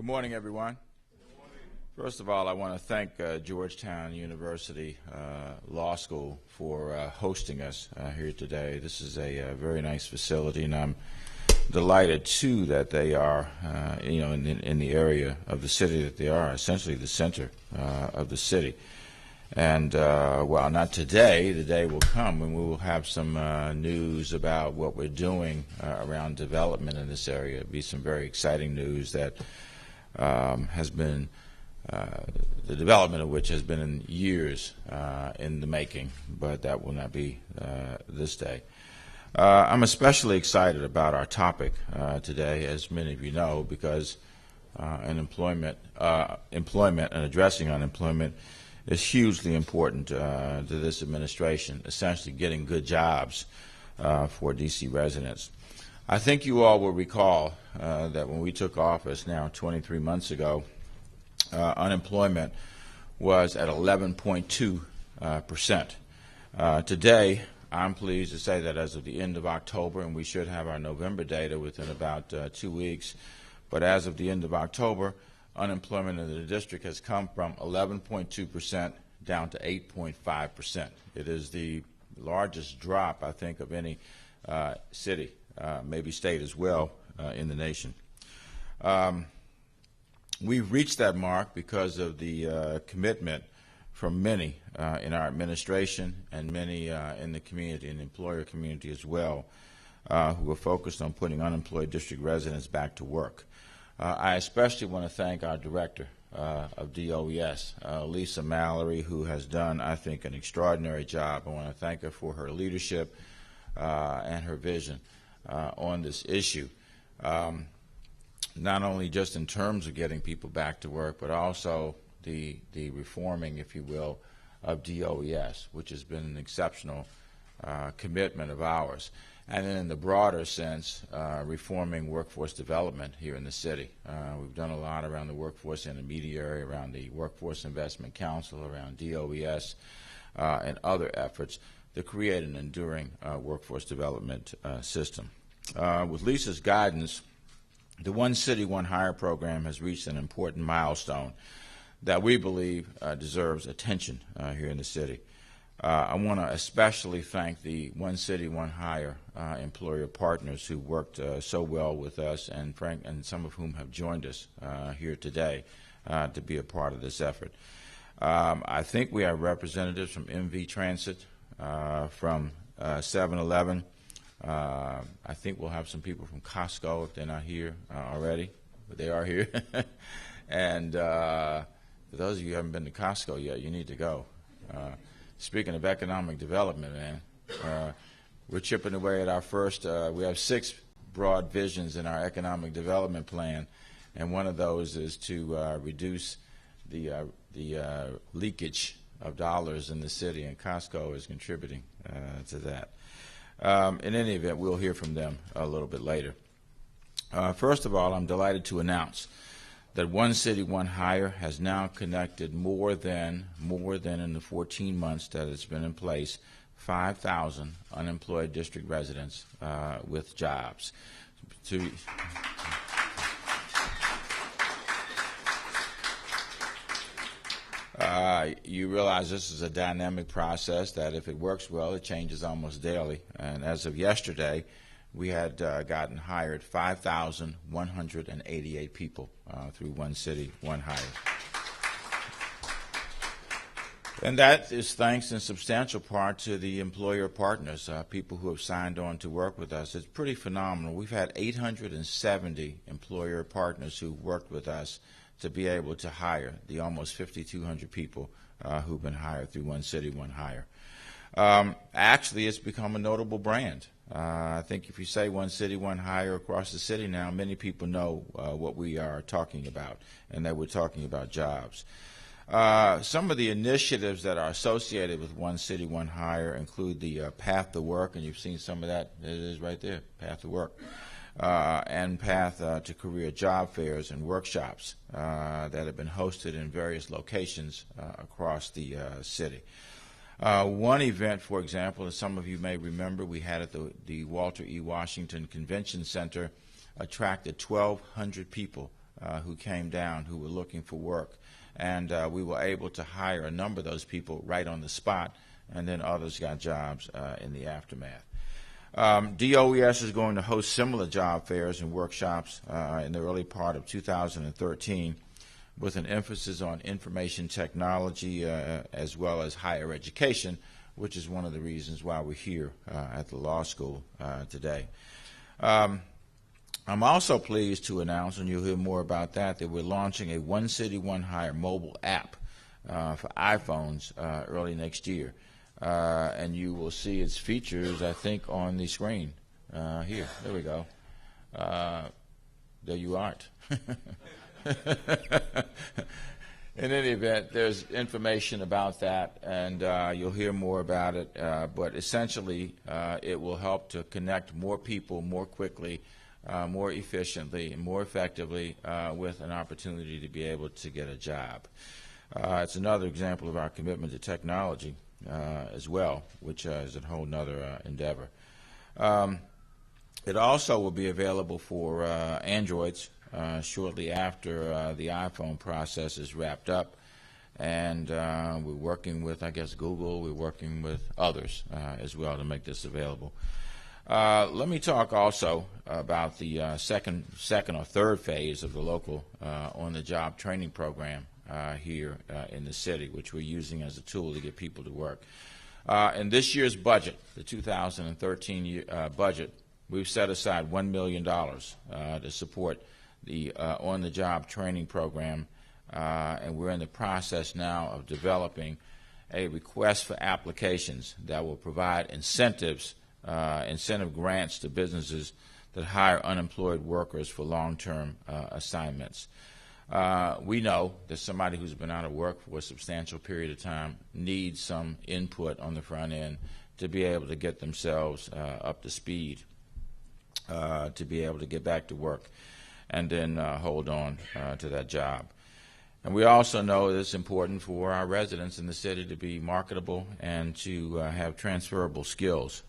Good morning, everyone. First of all, I want to thank Georgetown University Law School for hosting us here today. This is a very nice facility, and I'm delighted too that they are, in the area of the city that they are, essentially the center of the city. And well, not today. The day will come when we will have some news about what we're doing around development in this area. It'll be some very exciting news that has been, the development of which has been in years in the making, but that will not be this day. I'm especially excited about our topic today, as many of you know, because employment and addressing unemployment is hugely important to this administration, essentially getting good jobs for D.C. residents. I think you all will recall that when we took office now 23 months ago, unemployment was at 11.2%. Today, I'm pleased to say that as of the end of October, and we should have our November data within about 2 weeks, but as of the end of October, unemployment in the district has come from 11.2% down to 8.5%. It is the largest drop, I think, of any city, maybe state as well, in the nation. We've reached that mark because of the commitment from many in our administration and many in the community and the employer community as well, who are focused on putting unemployed district residents back to work. I especially want to thank our director of DOES, Lisa Mallory, who has done, I think, an extraordinary job. I want to thank her for her leadership and her vision on this issue, not only just in terms of getting people back to work, but also the reforming, if you will, of DOES, which has been an exceptional commitment of ours. And then in the broader sense, reforming workforce development here in the city. We've done a lot around the workforce intermediary, around the Workforce Investment Council, around DOES, and other efforts to create an enduring workforce development system. With Lisa's guidance, the One City, One Hire program has reached an important milestone that we believe deserves attention here in the city. I want to especially thank the One City, One Hire employer partners who worked so well with us, and some of whom have joined us here today to be a part of this effort. I think we have representatives from MV Transit, from 7-Eleven. I think we'll have some people from Costco if they're not here already, but they are here. And for those of you who haven't been to Costco yet, you need to go. Speaking of economic development, man, we're chipping away at our first, we have 6 broad visions in our economic development plan, and one of those is to reduce the leakage of dollars in the city, and Costco is contributing to that. In any event, we'll hear from them a little bit later. First of all, I'm delighted to announce that One City, One Hire has now connected more than in the 14 months that it's been in place, 5,000 unemployed district residents with jobs. You realize this is a dynamic process that if it works well, it changes almost daily. And as of yesterday, we had gotten hired 5,188 people through One City, One Hire. And that is thanks in substantial part to the employer partners, people who have signed on to work with us. It's pretty phenomenal. We've had 870 employer partners who worked with us to be able to hire the almost 5,200 people who've been hired through One City, One Hire. Actually, it's become a notable brand. I think if you say One City, One Hire across the city now, many people know what we are talking about, and that we're talking about jobs. Some of the initiatives that are associated with One City, One Hire include the Path to Work, and you've seen some of that. It is right there, Path to Work, and Path to Career job fairs and workshops that have been hosted in various locations across the city. One event, for example, as some of you may remember, we had at the Walter E. Washington Convention Center, attracted 1,200 people who came down who were looking for work. And we were able to hire a number of those people right on the spot, and then others got jobs in the aftermath. DOES is going to host similar job fairs and workshops in the early part of 2013 with an emphasis on information technology as well as higher education, which is one of the reasons why we're here at the law school today. I'm also pleased to announce, and you'll hear more about that we're launching a One City, One Hire mobile app for iPhones early next year. And you will see its features, I think, on the screen here. There we go. There you aren't. In any event, there's information about that, and you'll hear more about it. But essentially, it will help to connect more people more quickly, more efficiently, and more effectively with an opportunity to be able to get a job. It's another example of our commitment to technology as well, which is a whole other endeavor. It also will be available for Androids shortly after the iPhone process is wrapped up, and we're working with, I guess, Google. We're working with others as well to make this available. Let me talk also about the second or third phase of the local on-the-job training program here in the city, which we're using as a tool to get people to work. In this year's budget, the 2013 budget, we've set aside $1 million to support the on-the-job training program, and we're in the process now of developing a request for applications that will provide incentive grants to businesses that hire unemployed workers for long-term assignments. We know that somebody who's been out of work for a substantial period of time needs some input on the front end to be able to get themselves up to speed, to be able to get back to work and then hold on to that job. And we also know that it's important for our residents in the city to be marketable and to have transferable skills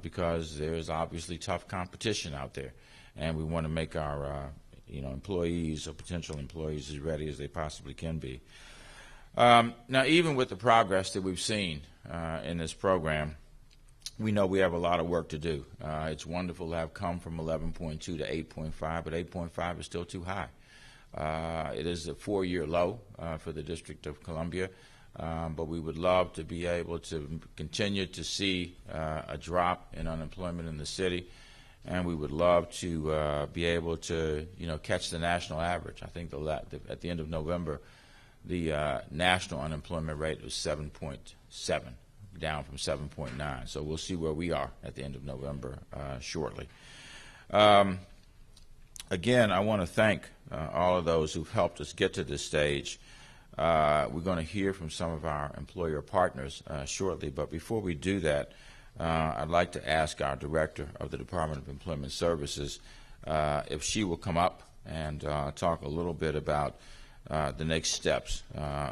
because there's obviously tough competition out there, and we want to make our employees or potential employees as ready as they possibly can be. Now, even with the progress that we've seen in this program, we know we have a lot of work to do. It's wonderful to have come from 11.2 to 8.5, but 8.5 is still too high. It is a 4-year low for the District of Columbia, but we would love to be able to continue to see a drop in unemployment in the city, and we would love to be able to, catch the national average. I think at the end of November, the national unemployment rate was 7.7, down from 7.9. So we'll see where we are at the end of November shortly. Again, I want to thank all of those who've helped us get to this stage. We're going to hear from some of our employer partners shortly, but before we do that, I'd like to ask our Director of the Department of Employment Services if she will come up and talk a little bit about the next steps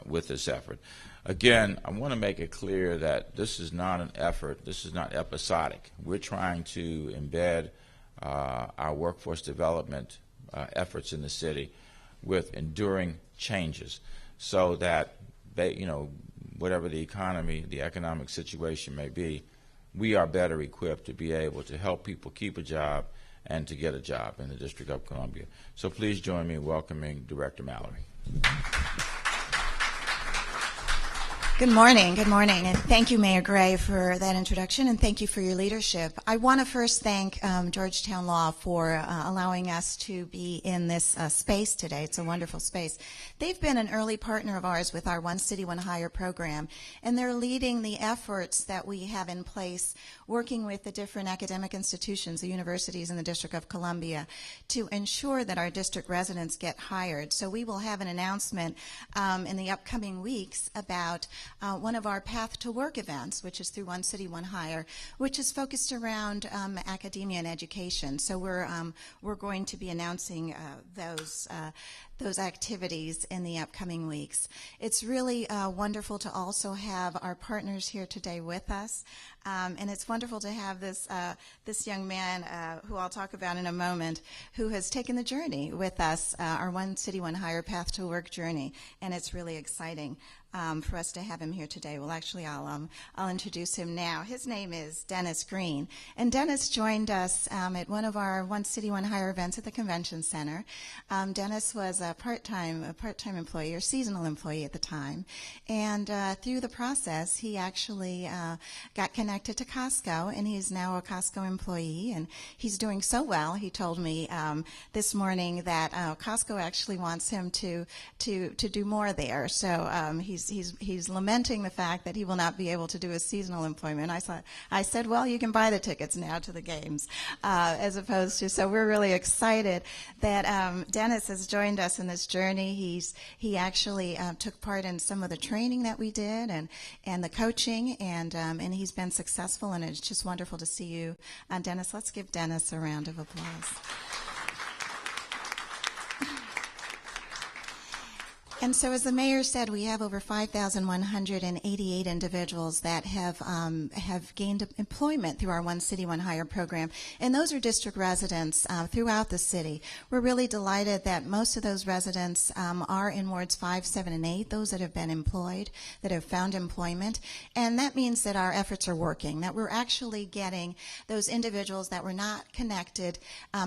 with this effort. Again, I want to make it clear that this is not an effort, this is not episodic. We're trying to embed our workforce development efforts in the city with enduring changes so that whatever the economy, the economic situation may be, we are better equipped to be able to help people keep a job and to get a job in the District of Columbia. So please join me in welcoming Director Mallory. Good morning, and thank you, Mayor Gray, for that introduction, and thank you for your leadership. I want to first thank Georgetown Law for allowing us to be in this space today. It's a wonderful space. They've been an early partner of ours with our One City, One Hire program, and they're leading the efforts that we have in place, working with the different academic institutions, the universities in the District of Columbia, to ensure that our district residents get hired. So we will have an announcement in the upcoming weeks about one of our Path to Work events, which is through One City, One Hire, which is focused around academia and education. So we're going to be announcing those activities in the upcoming weeks. It's really wonderful to also have our partners here today with us. And it's wonderful to have this young man, who I'll talk about in a moment, who has taken the journey with us, our One City, One Higher Path to Work journey, and it's really exciting for us to have him here today. Well, actually, I'll introduce him now. His name is Dennis Green, and Dennis joined us at one of our One City, One Higher events at the Convention Center. Dennis was a part-time employee or seasonal employee at the time, and through the process, he actually got connected to Costco, and he's now a Costco employee, and he's doing so well. He told me this morning that Costco actually wants him to do more there. So he's lamenting the fact that he will not be able to do his seasonal employment. I said, well, you can buy the tickets now to the games, as opposed to. So we're really excited that Dennis has joined us in this journey. He actually took part in some of the training that we did and the coaching, and he's been successful, and it's just wonderful to see you, Dennis. Let's give Dennis a round of applause. And so, as the mayor said, we have over 5,188 individuals that have gained employment through our One City, One Higher program, and those are district residents throughout the city. We're really delighted that most of those residents are in wards 5, 7, and 8, those that have been employed, that have found employment, and that means that our efforts are working, that we're actually getting those individuals that were not connected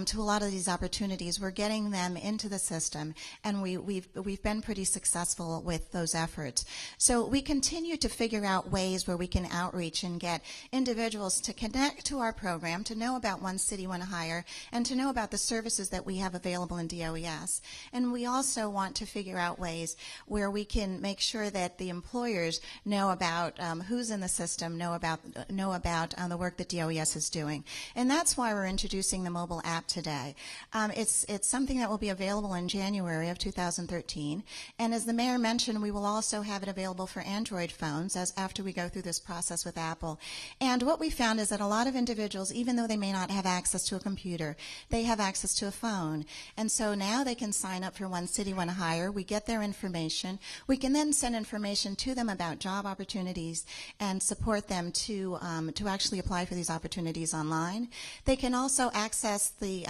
to a lot of these opportunities. We're getting them into the system, and we've been pretty successful with those efforts. So we continue to figure out ways where we can outreach and get individuals to connect to our program, to know about One City, One Higher, and to know about the services that we have available in DOES. And we also want to figure out ways where we can make sure that the employers know about who's in the system, know about the work that DOES is doing. And that's why we're introducing the mobile app today. It's something that will be available in January of 2013. And as the mayor mentioned, we will also have it available for Android phones after we go through this process with Apple. And what we found is that a lot of individuals, even though they may not have access to a computer, they have access to a phone. And so now they can sign up for One City, One Higher. We get their information. We can then send information to them about job opportunities and support them to actually apply for these opportunities online. They can also access the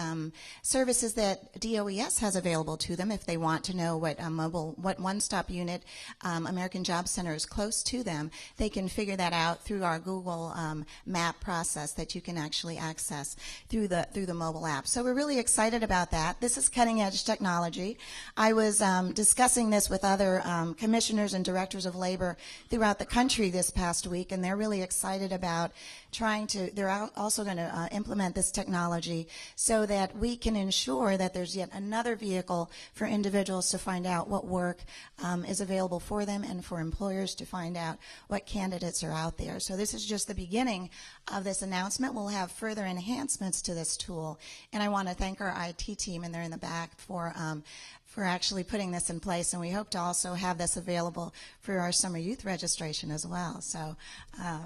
services that DOES has available to them if they want to know what one-stop unit American Job Center is close to them. They can figure that out through our Google map process that you can actually access through the mobile app. So we're really excited about that. This is cutting-edge technology. I was discussing this with other commissioners and directors of labor throughout the country this past week, and they're really excited about they're also going to implement this technology so that we can ensure that there's yet another vehicle for individuals to find out what work is available for them, and for employers to find out what candidates are out there. So this is just the beginning of this announcement. We'll have further enhancements to this tool, and I want to thank our IT team, and they're in the back, for actually putting this in place, and we hope to also have this available for our summer youth registration as well. So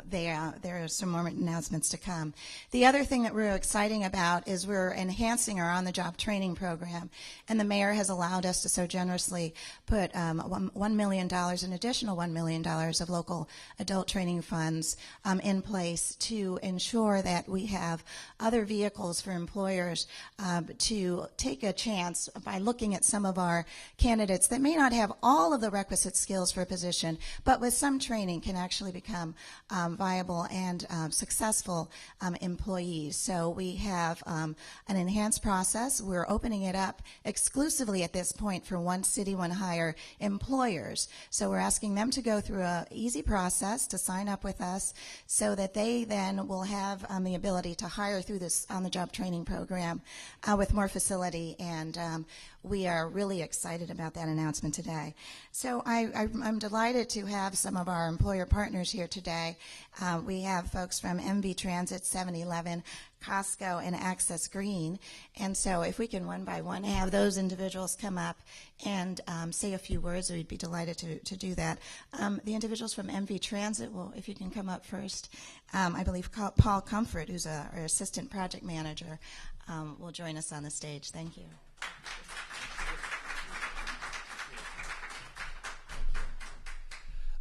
there are some more announcements to come. The other thing that we're excited about is we're enhancing our on-the-job training program, and the mayor has allowed us to so generously put $1 million, an additional $1 million of local adult training funds in place to ensure that we have other vehicles for employers to take a chance by looking at some of our candidates that may not have all of the requisite skills for a position, but with some training can actually become viable and successful employees. So we have an enhanced process. We're opening it up exclusively at this point for One City, One Higher employers. So we're asking them to go through an easy process to sign up with us so that they then will have the ability to hire through this on-the-job training program with more facility, and we are really excited about that announcement today. So I'm delighted to have some of our employer partners here today. We have folks from MV Transit, 7-Eleven, Costco, and Access Green. And so if we can one by one have those individuals come up and say a few words, we'd be delighted to do that. The individuals from MV Transit, well, if you can come up first. I believe Paul Comfort, who's our assistant project manager, will join us on the stage. Thank you.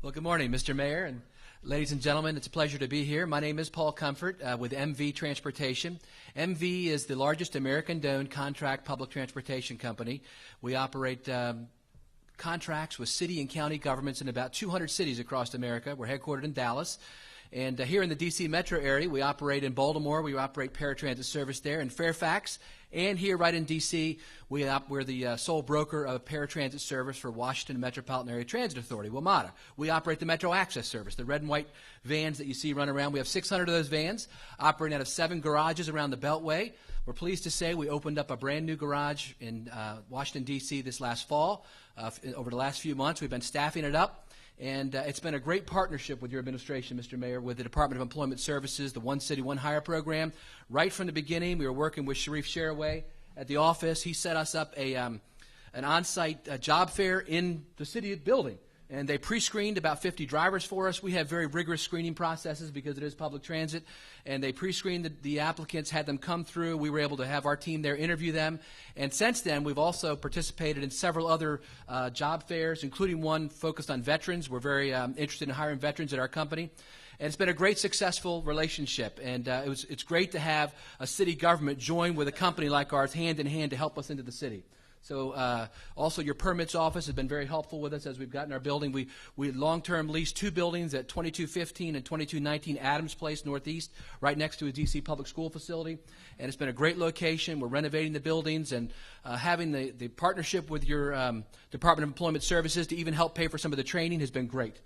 Well, good morning, Mr. Mayor and Ladies and gentlemen, it's a pleasure to be here. My name is Paul Comfort with MV Transportation. MV is the largest American-owned contract public transportation company. We operate contracts with city and county governments in about 200 cities across America. We're headquartered in Dallas. And here in the D.C. metro area, we operate in Baltimore. We operate paratransit service there. In Fairfax, and here right in D.C., we're the sole broker of paratransit service for Washington Metropolitan Area Transit Authority, WMATA. We operate the Metro Access Service, the red and white vans that you see run around. We have 600 of those vans operating out of 7 garages around the Beltway. We're pleased to say we opened up a brand new garage in Washington, D.C. this last fall. Over the last few months, we've been staffing it up. And it's been a great partnership with your administration, Mr. Mayor, with the Department of Employment Services, the One City, One Hire program. Right from the beginning, we were working with Sharif Sharaway at the office. He set us up an on-site job fair in the city building. And they pre-screened about 50 drivers for us. We have very rigorous screening processes because it is public transit. And they pre-screened the applicants, had them come through. We were able to have our team there interview them. And since then, we've also participated in several other job fairs, including one focused on veterans. We're very interested in hiring veterans at our company. And it's been a great, successful relationship. And it's great to have a city government join with a company like ours hand in hand to help us into the city. So also your permits office has been very helpful with us as we've gotten our building. We long-term leased 2 buildings at 2215 and 2219 Adams Place Northeast, right next to a D.C. public school facility. And it's been a great location. We're renovating the buildings and having the partnership with your Department of Employment Services to even help pay for some of the training has been great.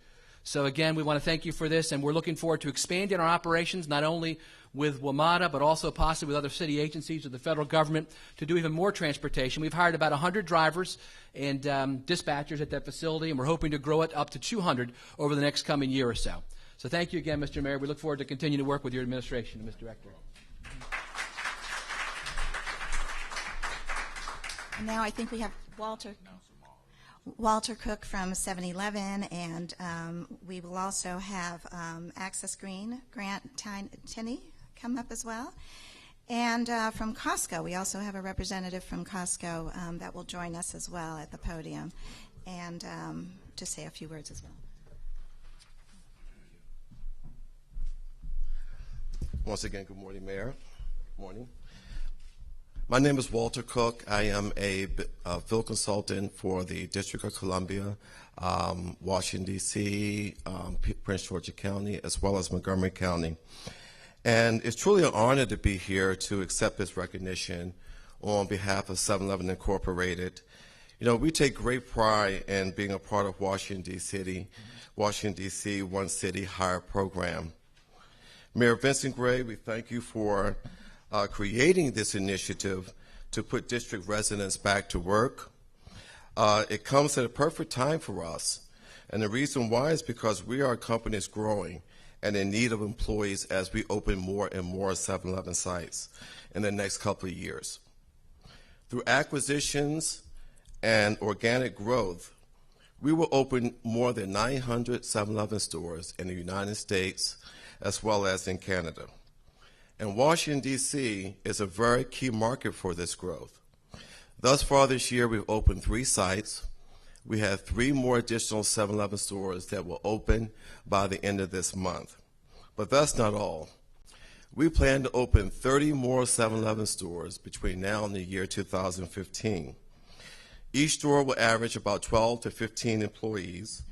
So again, we want to thank you for this, and we're looking forward to expanding our operations, not only with WMATA, but also possibly with other city agencies or the federal government to do even more transportation. We've hired about 100 drivers and dispatchers at that facility, and we're hoping to grow it up to 200 over the next coming year or so. So thank you again, Mr. Mayor. We look forward to continuing to work with your administration and Mr. Director. And now I think we have Walter Cook from 7-Eleven, and we will also have Access Green, Grant TINNEY come up as well. And from Costco, we also have a representative from Costco that will join us as well at the podium and to say a few words as well. Once again, good morning, Mayor. Good morning. My name is Walter Cook. I am a field consultant for the District of Columbia, Washington, D.C., Prince George's County, as well as Montgomery County. And it's truly an honor to be here to accept this recognition on behalf of 7-Eleven Incorporated. You know, we take great pride in being a part of Washington, D.C. One City Hire program. Mayor Vincent Gray, we thank you for creating this initiative to put district residents back to work. It comes at a perfect time for us. And the reason why is because we are a company that's growing and in need of employees as we open more and more 7-Eleven sites in the next couple of years. Through acquisitions and organic growth, we will open more than 900 7-Eleven stores in the United States as well as in Canada. And Washington, D.C. is a very key market for this growth. Thus far this year, we've opened 3 sites. We have 3 more additional 7-Eleven stores that will open by the end of this month. But that's not all. We plan to open 30 more 7-Eleven stores between now and the year 2015. Each store will average about 12 to 15 employees.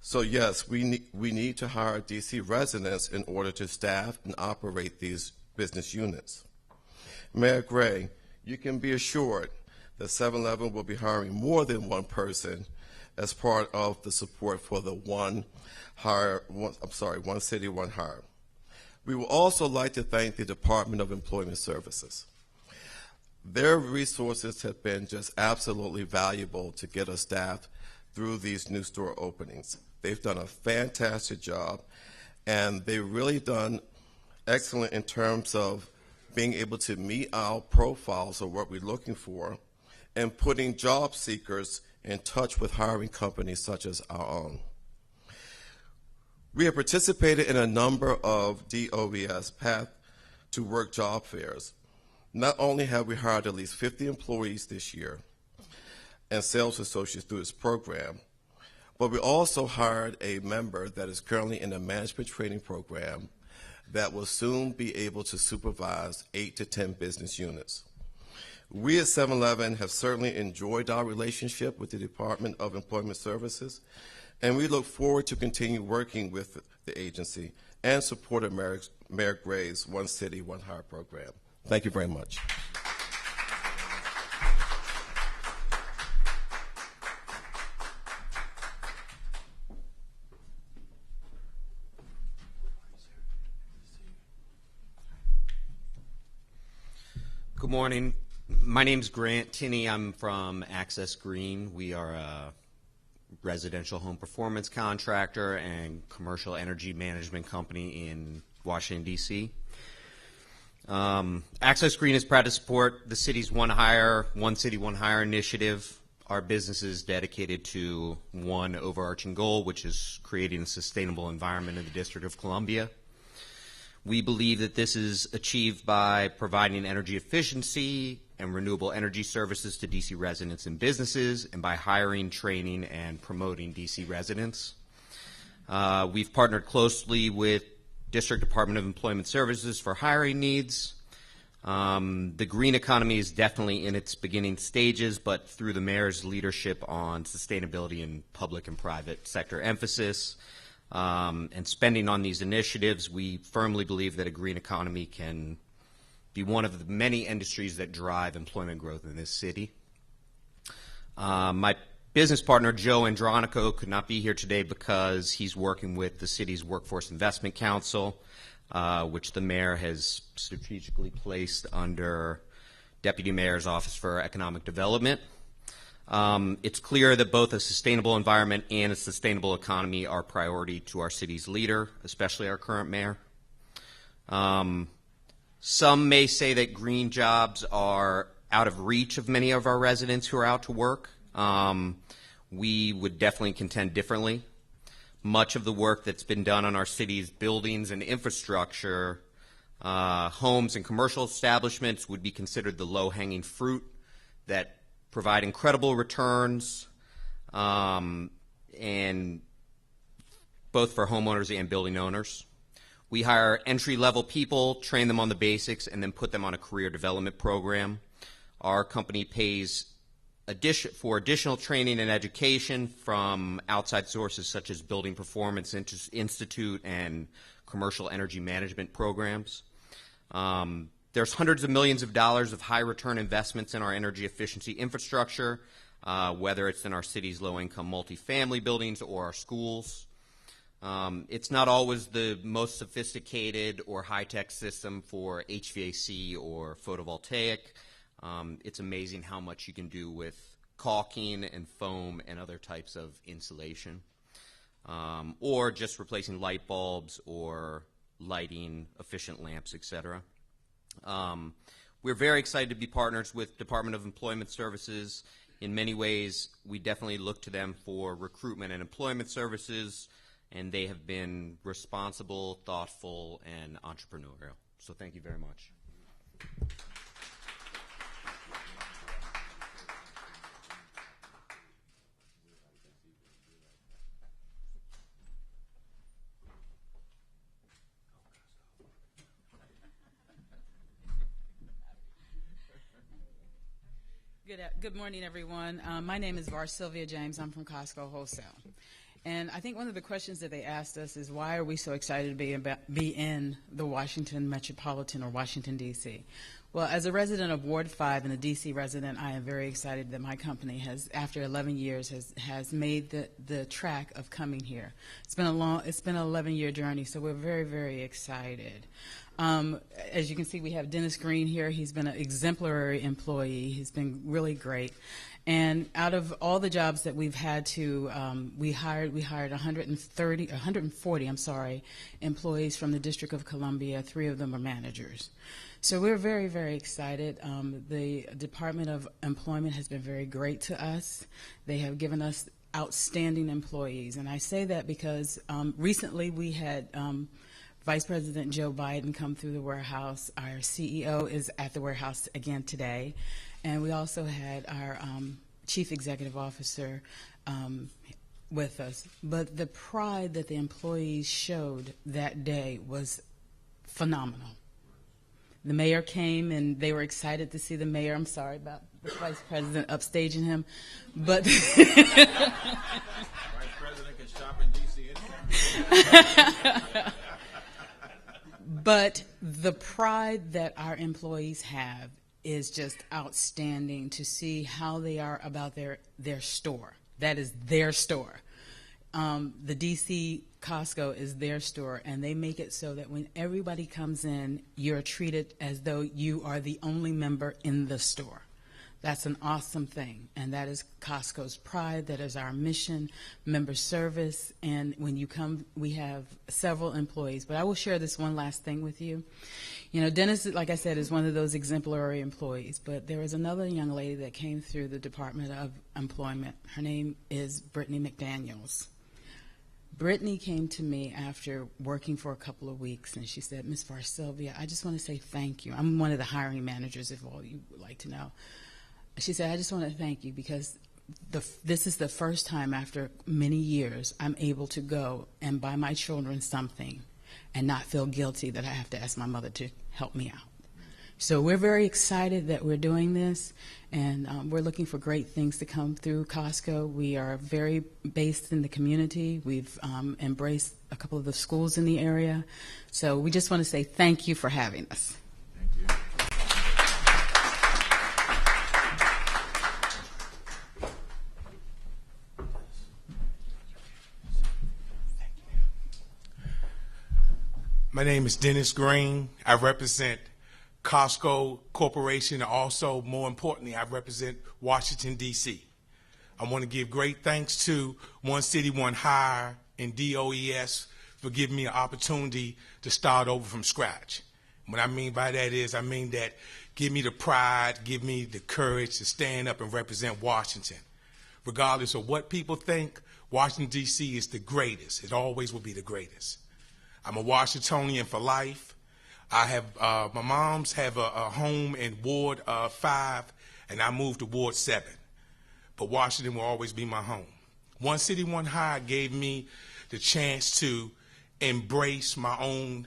So yes, we need to hire D.C. residents in order to staff and operate these business units. Mayor Gray, you can be assured that 7-Eleven will be hiring more than one person as part of the support for the One City, One Hire. We would also like to thank the Department of Employment Services. Their resources have been just absolutely valuable to get us staffed through these new store openings. They've done a fantastic job, and they've really done excellent in terms of being able to meet our profiles of what we're looking for and putting job seekers in touch with hiring companies such as our own. We have participated in a number of DOES Path to Work job fairs. Not only have we hired at least 50 employees this year and sales associates through this program, But we also hired a member that is currently in a management training program that will soon be able to supervise 8 to 10 business units. We at 7-Eleven have certainly enjoyed our relationship with the Department of Employment Services, and we look forward to continue working with the agency and support Mayor Gray's One City, One Hire program. Thank you very much. Good morning. My name's Grant TINNEY. I'm from Access Green. We are a residential home performance contractor and commercial energy management company in Washington, D.C. Access Green is proud to support the city's One City, One Hire initiative. Our business is dedicated to one overarching goal, which is creating a sustainable environment in the District of Columbia. We believe that this is achieved by providing energy efficiency and renewable energy services to D.C. residents and businesses, and by hiring, training, and promoting D.C. residents. We've partnered closely with District Department of Employment Services for hiring needs. The green economy is definitely in its beginning stages, but through the mayor's leadership on sustainability and public and private sector emphasis, and spending on these initiatives, we firmly believe that a green economy can be one of the many industries that drive employment growth in this city. My business partner, Joe Andronico, could not be here today because he's working with the city's Workforce Investment Council, which the mayor has strategically placed under Deputy Mayor's Office for Economic Development. It's clear that both a sustainable environment and a sustainable economy are priority to our city's leader, especially our current mayor. Some may say that green jobs are out of reach of many of our residents who are out to work. We would definitely contend differently. Much of the work that's been done on our city's buildings and infrastructure, homes and commercial establishments would be considered the low-hanging fruit that provide incredible returns, and both for homeowners and building owners. We hire entry-level people, train them on the basics, and then put them on a career development program. Our company pays for additional training and education from outside sources such as Building Performance Institute and commercial energy management programs. There's hundreds of millions of dollars of high-return investments in our energy efficiency infrastructure, whether it's in our city's low-income multifamily buildings or our schools. It's not always the most sophisticated or high-tech system for HVAC or photovoltaic. It's amazing how much you can do with caulking and foam and other types of insulation, or just replacing light bulbs or lighting efficient lamps, etc. We're very excited to be partners with Department of Employment Services. In many ways, we definitely look to them for recruitment and employment services, and they have been responsible, thoughtful, and entrepreneurial. So thank you very much. Good morning, everyone. My name is Sylvia James. I'm from Costco Wholesale. And I think one of the questions that they asked us is, why are we so excited to be in the Washington Metropolitan or Washington, D.C.? Well, as a resident of Ward 5 and a D.C. resident, I am very excited that my company has, after 11 years, has made the track of coming here. It's been an 11-year journey, so we're very, very excited. As you can see, we have Dennis Green here. He's been an exemplary employee. He's been really great. And out of all the jobs that we've had to, we hired 140 employees from the District of Columbia. 3 of them are managers. So we're very, very excited. The Department of Employment has been very great to us. They have given us outstanding employees. And I say that because recently we had Vice President Joe Biden come through the warehouse. Our CEO is at the warehouse again today. And we also had our Chief Executive Officer with us, but the pride that the employees showed that day was phenomenal. The mayor came, and they were excited to see the mayor. I'm sorry about the vice president upstaging him, but Vice President can shop in D.C. anytime. But the pride that our employees have is just outstanding to see how they are about their store. That is their store. The DC Costco is their store, and they make it so that when everybody comes in, you're treated as though you are the only member in the store. That's an awesome thing, and that is Costco's pride. That is our mission, member service, and when you come, we have several employees. But I will share this one last thing with you. You know, Dennis, like I said, is one of those exemplary employees, but there was another young lady that came through the Department of Employment. Her name is Brittany McDaniels. Brittany came to me after working for a couple of weeks, and she said, Ms. Varsylvia, I just want to say thank you. I'm one of the hiring managers, if all you would like to know. She said, I just want to thank you because this is the first time after many years I'm able to go and buy my children something and not feel guilty that I have to ask my mother to help me out. So we're very excited that we're doing this, and we're looking for great things to come through Costco. We are very based in the community. We've embraced a couple of the schools in the area. So we just want to say thank you for having us. Thank you. My name is Dennis Green. I represent Costco Corporation, and also, more importantly, I represent Washington, D.C. I want to give great thanks to One City, One Hire and DOES for giving me an opportunity to start over from scratch. What I mean by that is, I mean that give me the pride, give me the courage to stand up and represent Washington. Regardless of what people think, Washington, D.C. is the greatest. It always will be the greatest. I'm a Washingtonian for life. I have my mom's have a home in Ward 5, and I moved to Ward 7. But Washington will always be my home. One City, One Hire gave me the chance to embrace my own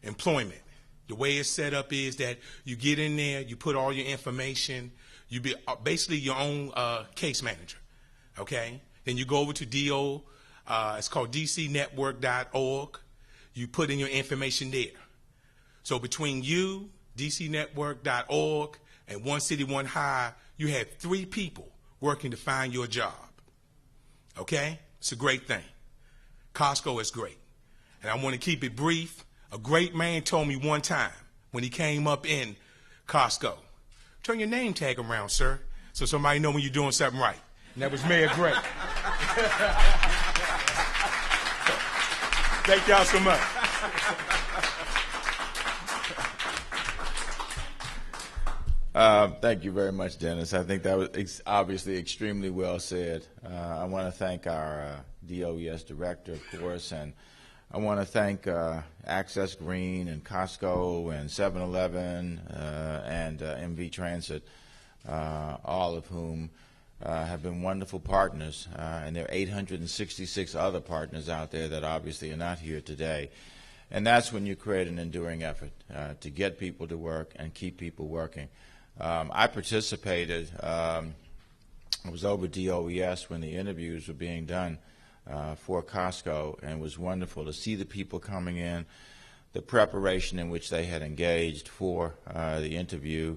employment. The way it's set up is that you get in there, you put all your information, you be basically your own case manager, okay? Then you go over to it's called dcnetwork.org. You put in your information there. So between you, dcnetwork.org, and One City, One Hire, you have 3 people working to find your job. Okay? It's a great thing. Costco is great. And I want to keep it brief. A great man told me one time when he came up in Costco, turn your name tag around, sir, so somebody know when you're doing something right. And that was Mayor Gray. Thank y'all so much. Thank you very much, Dennis. I think that was obviously extremely well said. I want to thank our DOES director, of course, and I want to thank Access Green and Costco and 7-Eleven and MV Transit, all of whom have been wonderful partners, and there are 866 other partners out there that obviously are not here today. And that's when you create an enduring effort to get people to work and keep people working. I participated, I was over DOES when the interviews were being done for Costco, and it was wonderful to see the people coming in, the preparation in which they had engaged for the interview,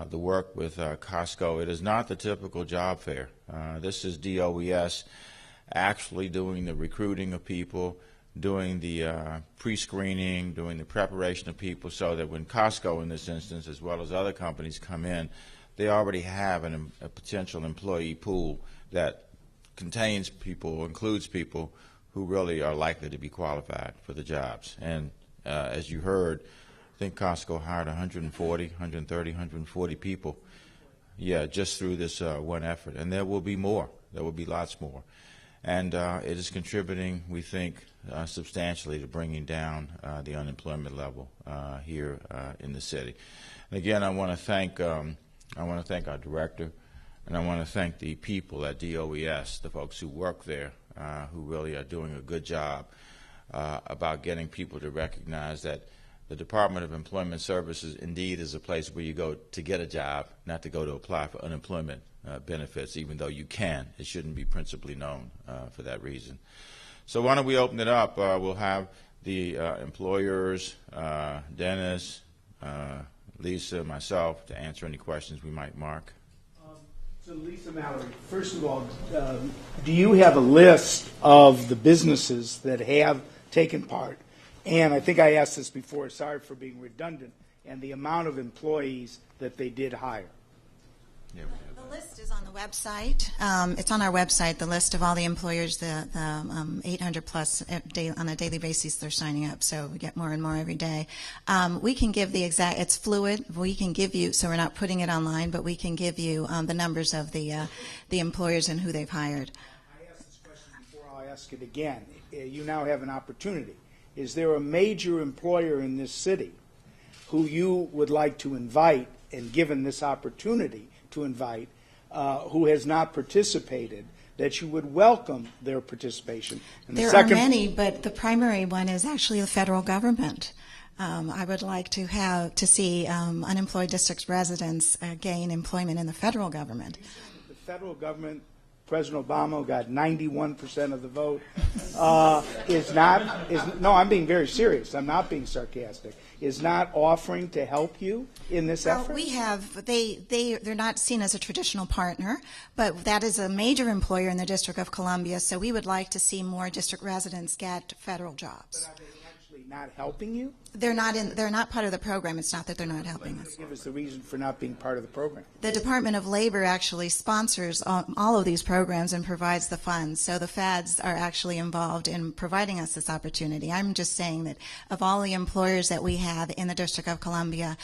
the work with Costco. It is not the typical job fair. This is DOES actually doing the recruiting of people, doing the pre-screening, doing the preparation of people, so that when Costco, in this instance, as well as other companies come in, they already have a potential employee pool that contains people, includes people who really are likely to be qualified for the jobs. And as you heard, I think Costco hired 140 people, just through this one effort. And there will be more. There will be lots more. And it is contributing, we think, substantially to bringing down the unemployment level here in the city. And again, I want to thank our director, and I want to thank the people at DOES, the folks who work there, who really are doing a good job about getting people to recognize that the Department of Employment Services indeed is a place where you go to get a job, not to go to apply for unemployment benefits, even though you can. It shouldn't be principally known for that reason. So why don't we open it up? We'll have the employers, Dennis, Lisa, myself, to answer any questions we might mark. So Lisa Mallory, first of all, do you have a list of the businesses that have taken part? And I think I asked this before, sorry for being redundant, and the amount of employees that they did hire. Yeah, The list is on the website. It's on our website, the list of all the employers, the 800 plus on a daily basis they're signing up, so we get more and more every day. We can give the exact, it's fluid, we can give you, so we're not putting it online, but we can give you the numbers of the employers and who they've hired. I asked this question before, I'll ask it again. You now have an opportunity. Is there a major employer in this city who you would like to invite, and given this opportunity to invite, who has not participated, that you would welcome their participation? And There are many, but the primary one is actually the federal government. I would like to see unemployed district residents gain employment in the federal government. The federal government, President Obama got 91% of the vote, no, I'm being very serious. I'm not being sarcastic. Is not offering to help you in this effort? Well, we have, they're not seen as a traditional partner, but that is a major employer in the District of Columbia, so we would like to see more district residents get federal jobs. But are they actually not helping you? They're not part of the program. It's not that they're not helping us. Give us the reason for not being part of the program. The Department of Labor actually sponsors all of these programs and provides the funds, so the feds are actually involved in providing us this opportunity. I'm just saying that of all the employers that we have in the District of Columbia,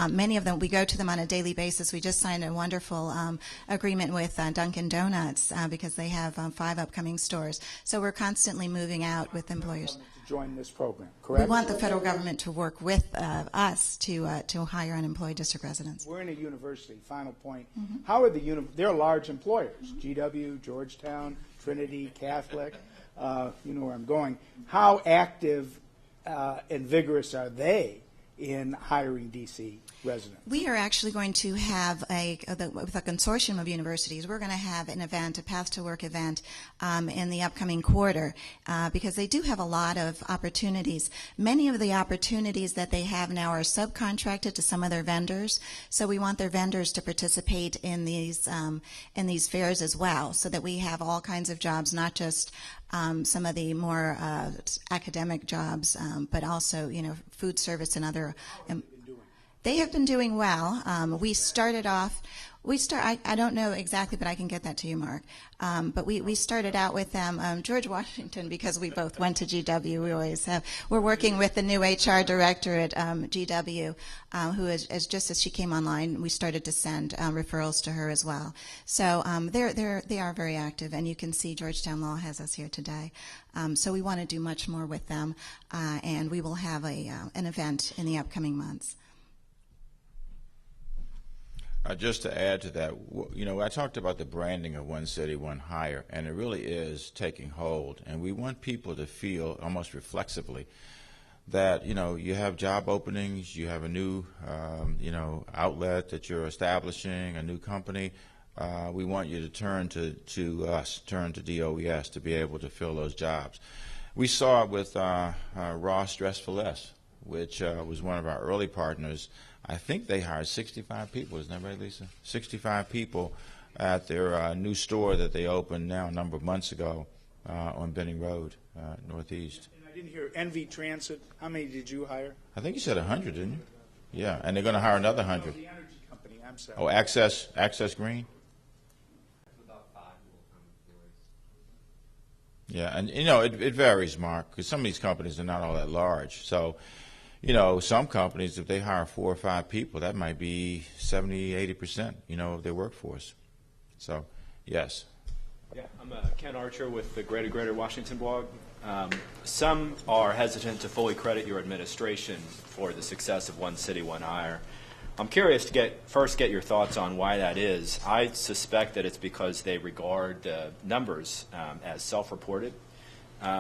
many of them, we go to them on a daily basis. We just signed a wonderful agreement with Dunkin' Donuts because they have 5 upcoming stores. So we're constantly moving out with employers. Join this program, correct? We want the federal government to work with us to hire unemployed district residents. We're in a university, final point. How are they're large employers, GW, Georgetown, Trinity, Catholic, you know where I'm going. How active and vigorous are they in hiring DC residents? We are actually going to have with a consortium of universities, we're going to have an event, a Path to Work event in the upcoming quarter because they do have a lot of opportunities. Many of the opportunities that they have now are subcontracted to some of their vendors, so we want their vendors to participate in these fairs as well, so that we have all kinds of jobs, not just some of the more academic jobs, but also, food service and other. They have been doing well. We started off. I don't know exactly, but I can get that to you, Mark. But we started out with them. George Washington, because we both went to GW, we always have. We're working with the new HR director at GW, who is just as she came online, we started to send referrals to her as well. So they are very active, and you can see Georgetown Law has us here today. So we want to do much more with them, and we will have an event in the upcoming months. Just to add to that, I talked about the branding of One City, One Hire, and it really is taking hold. And we want people to feel almost reflexively that, you have job openings, you have a new, outlet that you're establishing, a new company. We want you to turn to us, turn to DOES to be able to fill those jobs. We saw it with Ross Dress for Less, which was one of our early partners. I think they hired 65 people, isn't that right, Lisa? 65 people at their new store that they opened now a number of months ago on Benning Road, Northeast. And I didn't hear NV Transit. How many did you hire? I think you said 100, didn't you? Yeah, and they're going to hire another 100. The energy company, I'm sorry. Oh, Access Green? About 5 full-time employees. Yeah, and it varies, Mark, because some of these companies are not all that large. So, some companies, if they hire 4 or 5 people, that might be 70, 80%, of their workforce. So, yes. Yeah, I'm Ken Archer with the Greater Washington blog. Some are hesitant to fully credit your administration for the success of One City, One Hire. I'm curious to first get your thoughts on why that is. I suspect that it's because they regard the numbers as self-reported.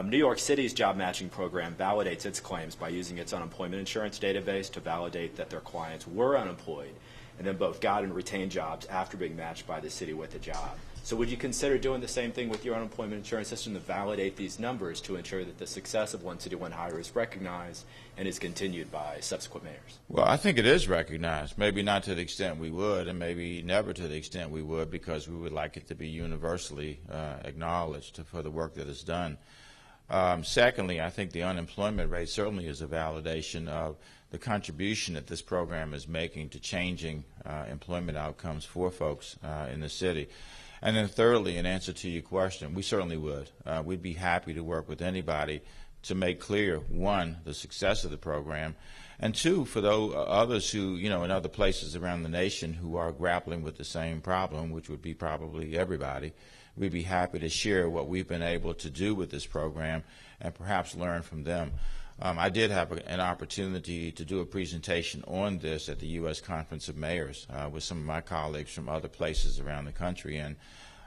New York City's job matching program validates its claims by using its unemployment insurance database to validate that their clients were unemployed and then both got and retained jobs after being matched by the city with a job. So would you consider doing the same thing with your unemployment insurance system to validate these numbers to ensure that the success of One City, One Hire is recognized and is continued by subsequent mayors? Well, I think it is recognized, maybe not to the extent we would, and maybe never to the extent we would, because we would like it to be universally acknowledged for the work that is done. Secondly, I think the unemployment rate certainly is a validation of the contribution that this program is making to changing employment outcomes for folks in the city. And then thirdly, in answer to your question, we certainly would. We'd be happy to work with anybody to make clear, one, the success of the program, and two, for those others who, in other places around the nation who are grappling with the same problem, which would be probably everybody, we'd be happy to share what we've been able to do with this program and perhaps learn from them. I did have an opportunity to do a presentation on this at the U.S. Conference of Mayors with some of my colleagues from other places around the country, and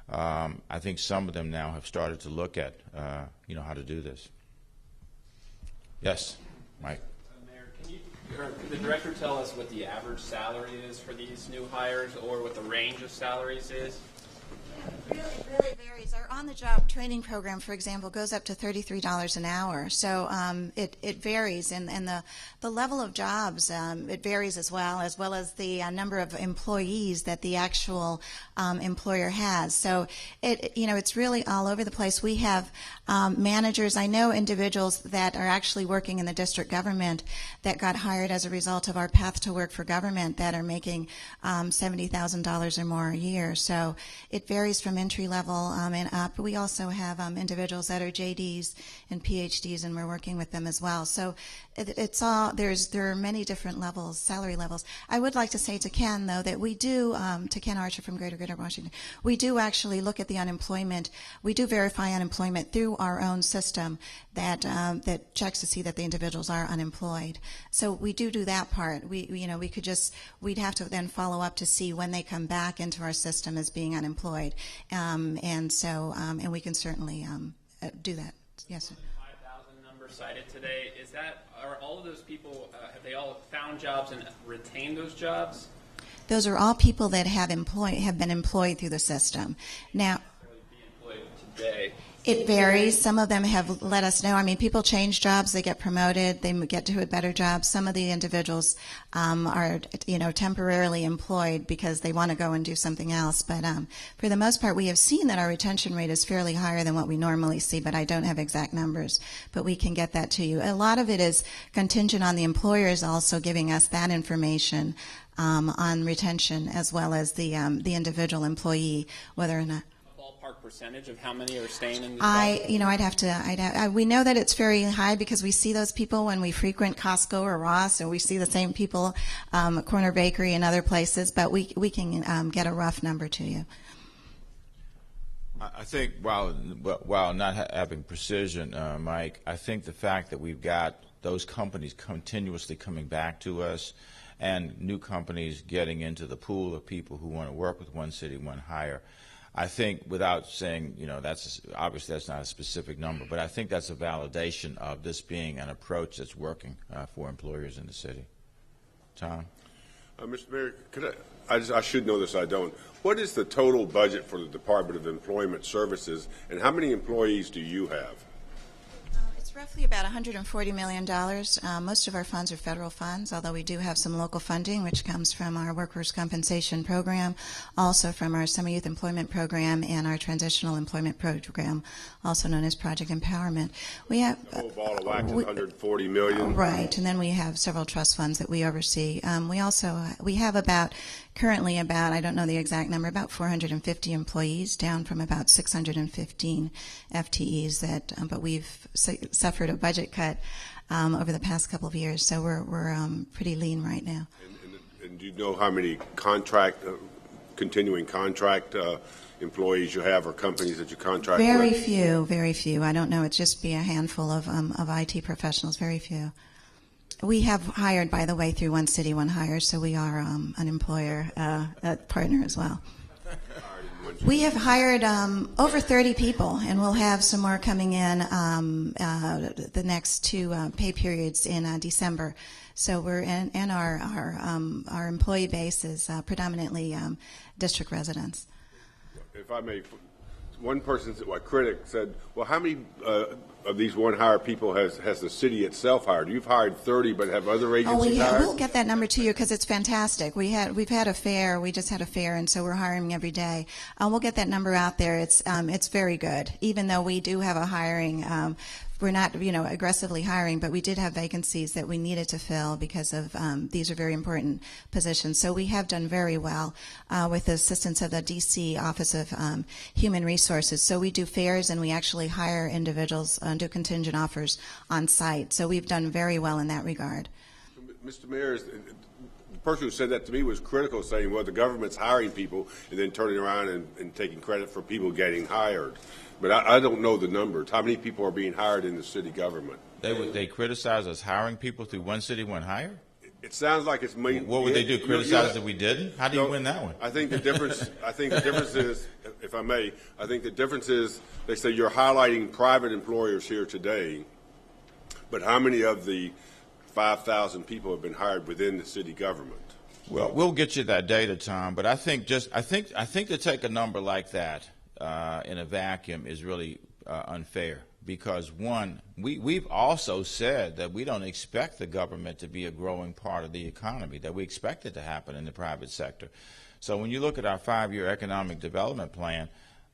I think some of them now have started to look at, how to do this. Yes, Mike. Mayor, can the director tell us what the average salary is for these new hires, or what the range of salaries is? It really varies. Our on-the-job training program, for example, goes up to $33 an hour. So it varies, and the level of jobs it varies as well as the number of employees that the actual employer has. So it's really all over the place. We have managers. I know individuals that are actually working in the district government that got hired as a result of our Path to Work for Government that are making $70,000 or more a year. So it varies from entry level and up. We also have individuals that are JDs and PhDs, and we're working with them as well. So it's all there are many different levels, salary levels. I would like to say to Ken, though, that we do to Ken Archer from Greater Washington, we do actually look at the unemployment. We do verify unemployment through our own system that checks to see that the individuals are unemployed. So we do that part. We'd have to then follow up to see when they come back into our system as being unemployed, and we can certainly do that. Yes, sir. 5,000 number cited today. Are all of those people? Have they all found jobs and retained those jobs? Those are all people that have been employed through the system. Now, Be employed today. it varies. Some of them have let us know. I mean, people change jobs, they get promoted, they get to a better job. Some of the individuals are, temporarily employed because they want to go and do something else. But for the most part, we have seen that our retention rate is fairly higher than what we normally see, but I don't have exact numbers. But we can get that to you. A lot of it is contingent on the employers also giving us that information on retention, as well as the individual employee, whether or not. Percentage of how many are staying in the job? We know that it's very high because we see those people when we frequent Costco or Ross, and we see the same people at Corner Bakery and other places, but we can get a rough number to you. I think while not having precision, Mike, I think the fact that we've got those companies continuously coming back to us and new companies getting into the pool of people who want to work with One City, One Hire, I think, without saying, that's not a specific number, but I think that's a validation of this being an approach that's working for employers in the city. Tom? Mr. Mayor, I should know this, I don't. What is the total budget for the Department of Employment Services, and how many employees do you have? It's roughly about $140 million. Most of our funds are federal funds, although we do have some local funding, which comes from our workers' compensation program, also from our summer youth employment program and our transitional employment program, also known as Project Empowerment. We have the whole ball of wax is $140 million. Right, and then we have several trust funds that we oversee. We have currently about, I don't know the exact number, about 450 employees, down from about 615 FTEs but we've suffered a budget cut over the past couple of years, so we're pretty lean right now. And do you know how many continuing contract employees you have, or companies that you contract with? Very few. I don't know. It'd just be a handful of IT professionals, very few. We have hired, by the way, through One City, One Hire, so we are an employer partner as well. We have hired over 30 people, and we'll have some more coming in the next two pay periods in December. So we're in our employee base is predominantly district residents. If I may, one person, a critic, said, well, how many of these one-hire people has the city itself hired? You've hired 30, but have other agencies hired? We'll get that number to you because it's fantastic. We've had a fair. We just had a fair, and so we're hiring every day. We'll get that number out there. It's very good. Even though we do have a hiring, we're not aggressively hiring, but we did have vacancies that we needed to fill because of these are very important positions. So we have done very well with the assistance of the D.C. Office of Human Resources. So we do fairs, and we actually hire individuals, do contingent offers on site. So we've done very well in that regard. Mr. Mayor, the person who said that to me was critical, saying, well, the government's hiring people and then turning around and taking credit for people getting hired. But I don't know the numbers. How many people are being hired in the city government? They criticize us hiring people through One City, One Hire? It sounds like it's me. What would they do? Criticize that we didn't? How do you win that one? I think the difference. Is, if I may, I think the difference is they say you're highlighting private employers here today, but how many of the 5,000 people have been hired within the city government? Well, we'll get you that data, Tom. But I think to take a number like that in a vacuum is really unfair. Because, one, we've also said that we don't expect the government to be a growing part of the economy, that we expect it to happen in the private sector. So when you look at our 5-year economic development plan,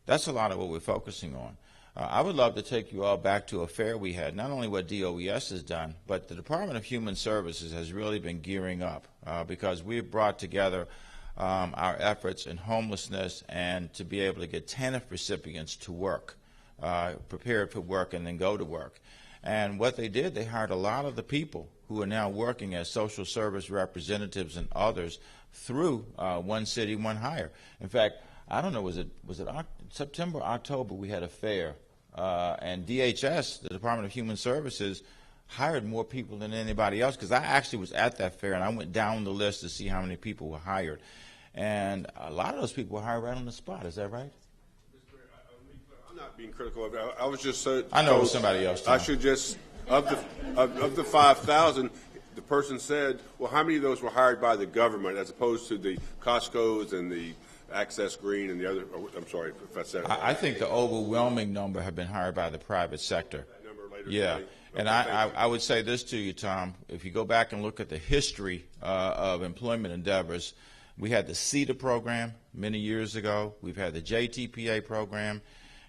that's a lot of what we're focusing on. I would love to take you all back to a fair we had, not only what DOES has done, but the Department of Human Services has really been gearing up because we've brought together our efforts in homelessness and to be able to get TANF recipients to work. Prepared for work and then go to work. And what they did, they hired a lot of the people who are now working as social service representatives and others through One City, One Hire. In fact, I don't know, was it September, October, we had a fair, and DHS, the Department of Human Services, hired more people than anybody else, because I actually was at that fair and I went down the list to see how many people were hired. And a lot of those people were hired right on the spot, is that right? I'm not being critical of it. I was just so. I know it was somebody else, Tom. I should just of the 5,000. The person said, "Well, how many of those were hired by the government, as opposed to the Costco's and the Access Green and the other?" I'm sorry if I said it. I think the overwhelming number have been hired by the private sector. That number later Yeah, today. and Okay, I would say this to you, Tom. If you go back and look at the history of employment endeavors, we had the CETA program many years ago. We've had the JTPA program.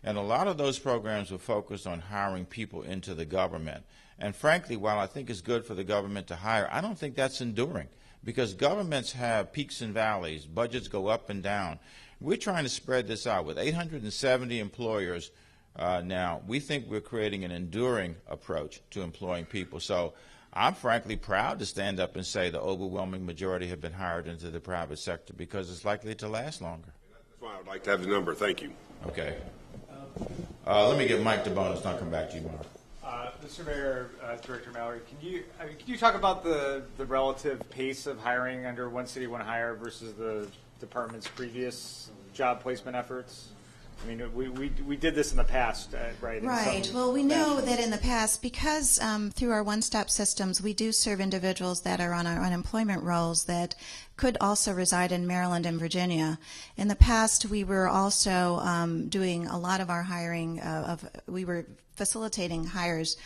And a lot of those programs were focused on hiring people into the government. And frankly, while I think it's good for the government to hire, I don't think that's enduring, because governments have peaks and valleys. Budgets go up and down. We're trying to spread this out. With 870 employers now, we think we're creating an enduring approach to employing people. So I'm frankly proud to stand up and say the overwhelming majority have been hired into the private sector, because it's likely to last longer. That's why I would like to have the number. Thank you. Okay. Let me get Mike DeBonus, and I'll come back to you, Mark. Mr. Mayor, Director Mallory, can you talk about the relative pace of hiring under One City, One Hire versus the department's previous job placement efforts? I mean, we did this in the past, right? Right. Well, we know that in the past, because through our one-stop systems, we do serve individuals that are on our unemployment rolls that could also reside in Maryland and Virginia. In the past, we were also doing a lot of our hiring we were facilitating hires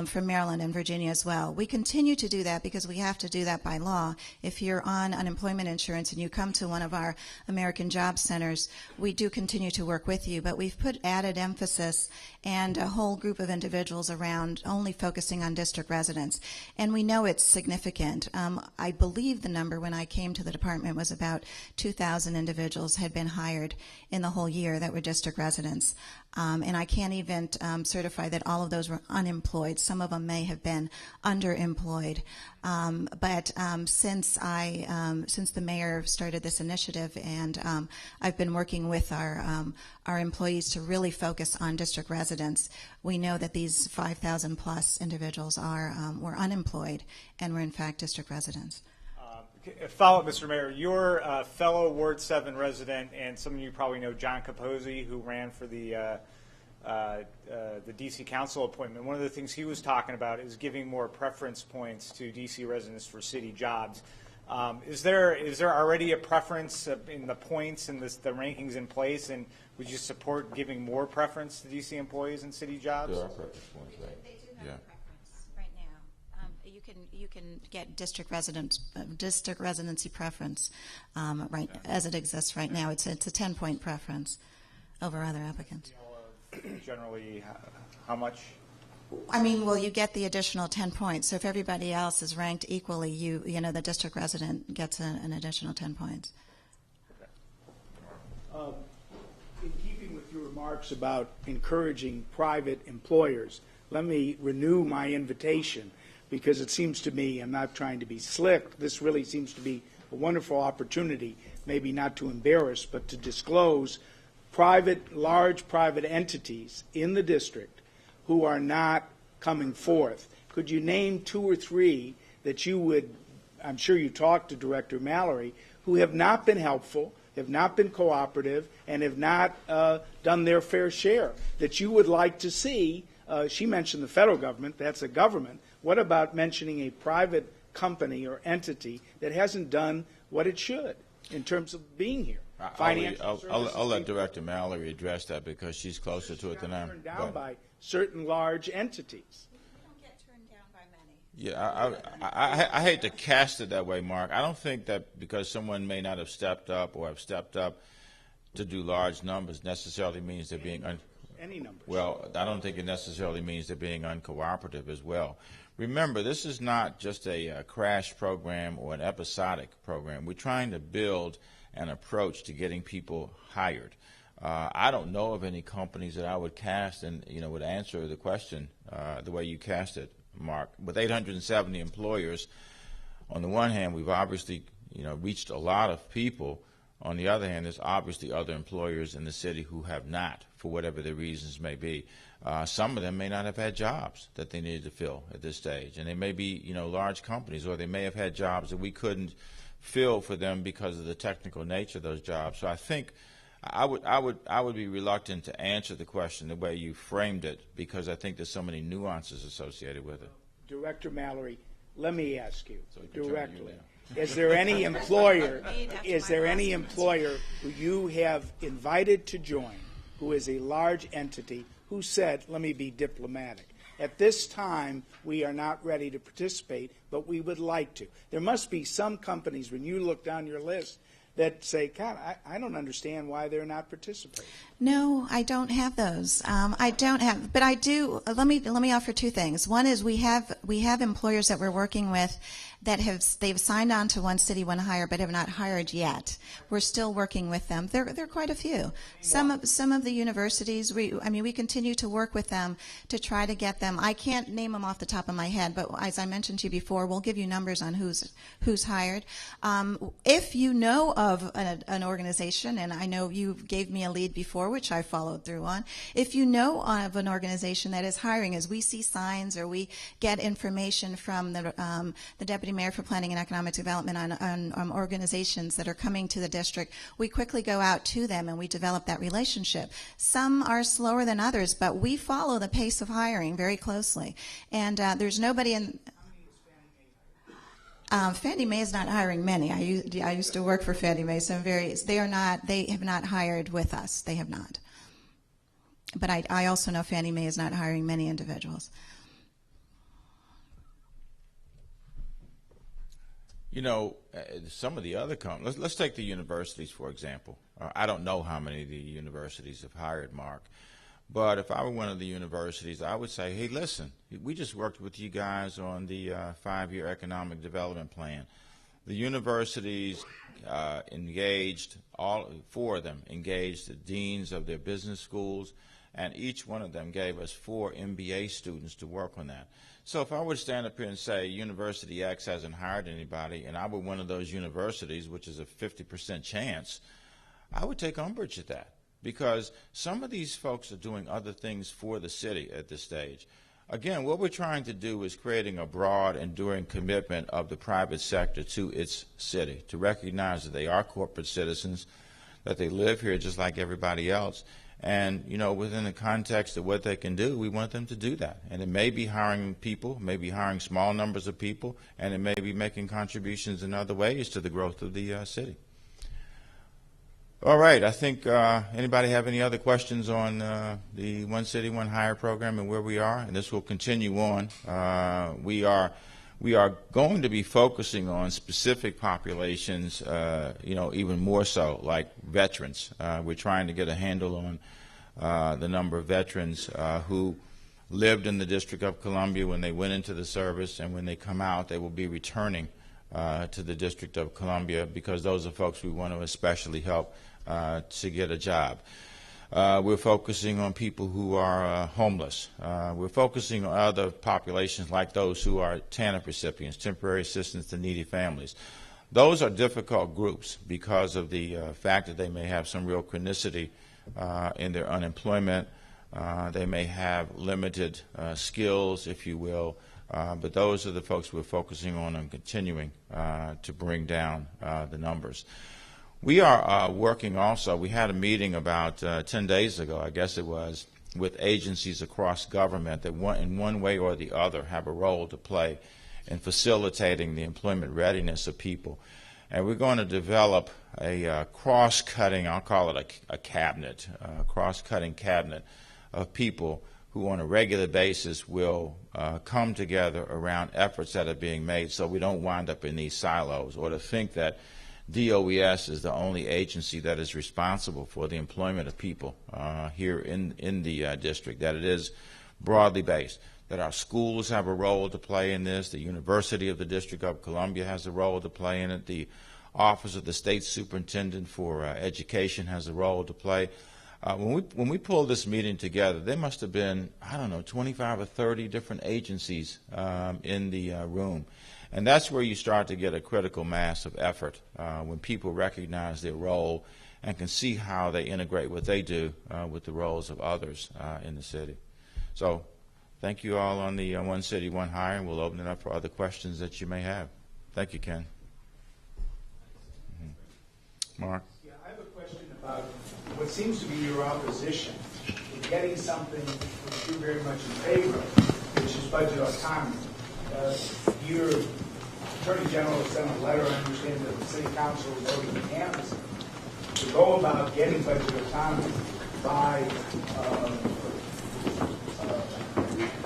from Maryland and Virginia as well. We continue to do that because we have to do that by law. If you're on unemployment insurance and you come to one of our American Job Centers, we do continue to work with you, but we've put added emphasis and a whole group of individuals around only focusing on district residents. And we know it's significant. I believe the number when I came to to the department was about 2,000 individuals had been hired in the whole year that were district residents. And I can't even certify that all of those were unemployed. Some of them may have been underemployed. But since the mayor started this initiative, and I've been working with our employees to really focus on district residents, we know that these 5,000 plus individuals were unemployed and were in fact district residents. Follow-up, Mr. Mayor. Your fellow Ward 7 resident, and some of you probably know John Capozzi, who ran for the D.C. Council appointment. One of the things he was talking about is giving more preference points to D.C. residents for city jobs. Is there already a preference in the points and the rankings in place, and would you support giving more preference to D.C. employees in city jobs? There are preference points, right? They do have a preference right now. You can get district residency preference right as it exists right now. It's a 10-point preference over other applicants. Generally, how much? I mean, well, you get the additional 10 points. So if everybody else is ranked equally, you know, the district resident gets an additional 10 points. In keeping with your remarks about encouraging private employers, let me renew my invitation, because it seems to me, I'm not trying to be slick, this really seems to be a wonderful opportunity, maybe not to embarrass, but to disclose large private entities in the district who are not coming forth. Could you name 2 or 3 that you would, I'm sure you talked to Director Mallory, who have not been helpful, have not been cooperative, and have not done their fair share, that you would like to see? She mentioned the federal government, that's a government. What about mentioning a private company or entity that hasn't done what it should in terms of being here? I'll let Director Mallory address that, because she's closer to it than I am. Turned down by certain large entities. We don't get turned down by many. Yeah, I hate to cast it that way, Mark. I don't think that because someone may not have stepped up or have stepped up to do large numbers necessarily means they're being any numbers. Well, I don't think it necessarily means they're being uncooperative as well. Remember, this is not just a crash program or an episodic program. We're trying to build an approach to getting people hired. I don't know of any companies that I would cast and would answer the question the way you cast it, Mark. With 870 employers, on the one hand, we've obviously reached a lot of people. On the other hand, there's obviously other employers in the city who have not, for whatever the reasons may be. Some of them may not have had jobs that they needed to fill at this stage, and they may be large companies, or they may have had jobs that we couldn't fill for them because of the technical nature of those jobs. So I think I would be reluctant to answer the question the way you framed it, because I think there's so many nuances associated with it. Director Mallory, let me ask you directly. Is there any employer who you have invited to join who is a large entity who said, let me be diplomatic, at this time we are not ready to participate, but we would like to? There must be some companies, when you look down your list, that say, God, I don't understand why they're not participating. No, I don't have those. I don't have, but I do. Let me offer 2 things. One is we have employers that we're working with that they've signed on to One City, One Hire, but have not hired yet. We're still working with them. There are quite a few. Some of the universities, we continue to work with them to try to get them. I can't name them off the top of my head, but as I mentioned to you before, we'll give you numbers on who's hired. If you know of an organization, and I know you gave me a lead before, which I followed through on. If you know of an organization that is hiring, as we see signs or we get information from the Deputy Mayor for Planning and Economic Development on organizations that are coming to the district, we quickly go out to them and we develop that relationship. Some are slower than others, but we follow the pace of hiring very closely. And there's nobody in... Fannie Mae is not hiring many. I used to work for Fannie Mae, so they have not hired with us. They have not. But I also know Fannie Mae is not hiring many individuals. Some of the other companies, let's take the universities, for example. I don't know how many of the universities have hired, Mark. But if I were one of the universities, I would say, hey, listen, we just worked with you guys on the 5-year economic development plan. The universities engaged, all four of them engaged the deans of their business schools, and each one of them gave us 4 MBA students to work on that. So if I would stand up here and say University X hasn't hired anybody, and I were one of those universities, which is a 50% chance, I would take umbrage at that, because some of these folks are doing other things for the city at this stage. Again, what we're trying to do is creating a broad, enduring commitment of the private sector to its city, to recognize that they are corporate citizens, that they live here just like everybody else. And, you know, within the context of what they can do, we want them to do that. And it may be hiring people, maybe hiring small numbers of people, and it may be making contributions in other ways to the growth of the city. All right, I think anybody have any other questions on the One City, One Hire program and where we are? And this will continue on. We are going to be focusing on specific populations, you know, even more so, like veterans. We're trying to get a handle on the number of veterans who lived in the District of Columbia when they went into the service, and when they come out, they will be returning to the District of Columbia, because those are folks we want to especially help to get a job. We're focusing on people who are homeless. We're focusing on other populations like those who are TANF recipients, temporary assistance to needy families. Those are difficult groups because of the fact that they may have some real chronicity in their unemployment. They may have limited skills, if you will, but those are the folks we're focusing on and continuing to bring down the numbers. We are working also, we had a meeting about 10 days ago, I guess it was, with agencies across government that in one way or the other have a role to play in facilitating the employment readiness of people. And we're going to develop a cross-cutting, I'll call it a cabinet, a cross-cutting cabinet of people who on a regular basis will come together around efforts that are being made, so we don't wind up in these silos or to think that DOES is the only agency that is responsible for the employment of people here in the district, that it is broadly based, that our schools have a role to play in this, the University of the District of Columbia has a role to play in it, the Office of the State Superintendent for Education has a role to play. When we pulled this meeting together, there must have been, I don't know, 25 or 30 different agencies in the room. And that's where you start to get a critical mass of effort, when people recognize their role and can see how they integrate what they do with the roles of others in the city. So thank you all on the One City, One Hire, and we'll open it up for other questions that you may have. Thank you, Ken. Mark? Yeah, I have a question about what seems to be your opposition in getting something which you're very much in favor of, which is budget autonomy. Your Attorney General sent a letter, I understand, that the City Council voted unanimously to go about getting budget autonomy by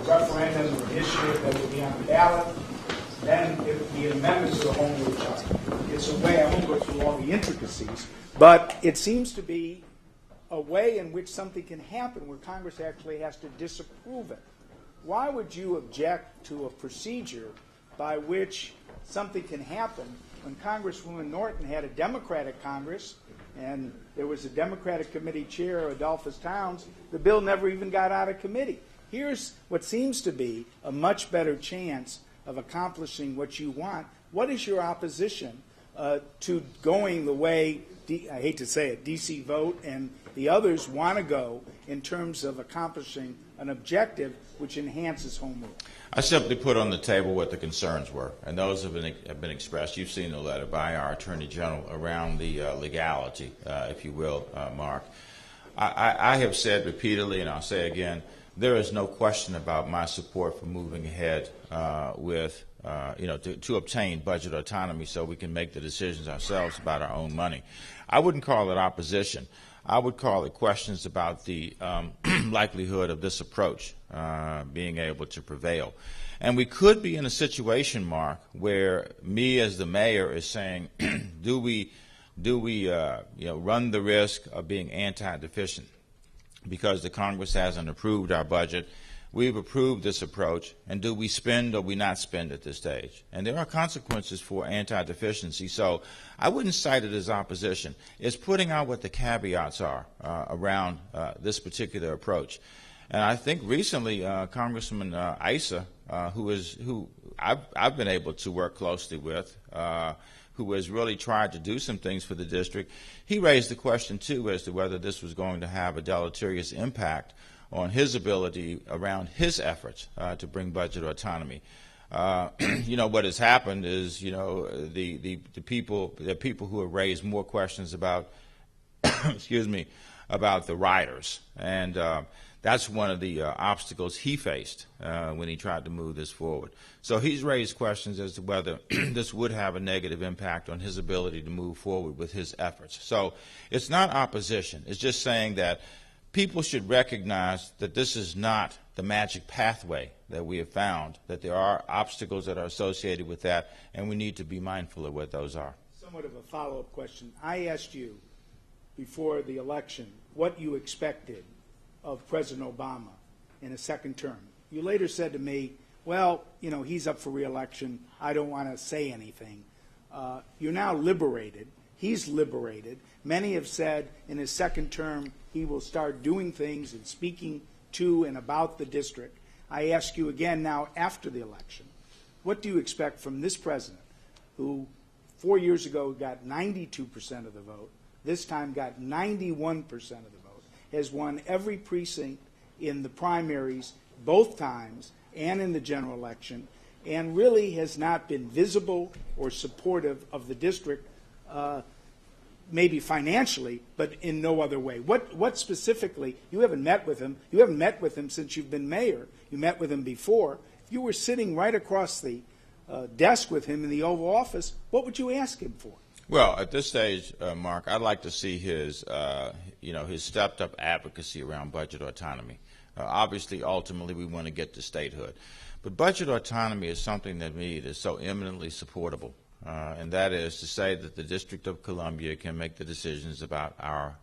referendum or initiative that would be on the ballot. Then it would be an amendment to the Home Rule Charter. It's a way, I won't go through all the intricacies, but it seems to be a way in which something can happen where Congress actually has to disapprove it. Why would you object to a procedure by which something can happen when Congresswoman Norton had a Democratic Congress and there was a Democratic committee chair, Adolphus Towns? The bill never even got out of committee. Here's what seems to be a much better chance of accomplishing what you want. What is your opposition to going the way, I hate to say it, DC Vote and the others want to go in terms of accomplishing an objective which enhances home rule? I simply put on the table what the concerns were, and those have been expressed. You've seen the letter by our Attorney General around the legality, if you will, Mark. I have said repeatedly, and I'll say again, there is no question about my support for moving ahead with, to obtain budget autonomy so we can make the decisions ourselves about our own money. I wouldn't call it opposition. I would call it questions about the likelihood of this approach being able to prevail. And we could be in a situation, Mark, where me as the mayor is saying, do we run the risk of being anti-deficient because the Congress hasn't approved our budget? we've approved this approach, and do we spend or we not spend at this stage? And there are consequences for anti-deficiency, so I wouldn't cite it as opposition. It's putting out what the caveats are around this particular approach. And I think recently Congressman Issa, who I've been able to work closely with, who has really tried to do some things for the district, he raised the question too as to whether this was going to have a deleterious impact on his ability around his efforts to bring budget autonomy. You know, what has happened is, you know, the people who have raised more questions about, excuse me, about the riders, and that's one of the obstacles he faced when he tried to move this forward. So he's raised questions as to whether this would have a negative impact on his ability to move forward with his efforts. So it's not opposition. It's just saying that people should recognize that this is not the magic pathway that we have found, that there are obstacles that are associated with that, and we need to be mindful of what those are. Somewhat of a follow-up question. I asked you before the election what you expected of President Obama in a second term. You later said to me, well, you know, he's up for re-election. I don't want to say anything. You're now liberated. He's liberated. Many have said in his second term he will start doing things and speaking to and about the district. I ask you again now after the election, what do you expect from this president who 4 years ago got 92% of the vote, this time got 91% of the vote, has won every precinct in the primaries both times and in the general election, and really has not been visible or supportive of the district, maybe financially, but in no other way. What specifically, you haven't met with him. You haven't met with him since you've been mayor. You met with him before. If you were sitting right across the desk with him in the Oval Office, what would you ask him for? Well, at this stage, Mark, I'd like to see his, his stepped-up advocacy around budget autonomy. Obviously, ultimately, we want to get to statehood. But budget autonomy is something that me is so eminently supportable, and that is to say that the District of Columbia can make the decisions about our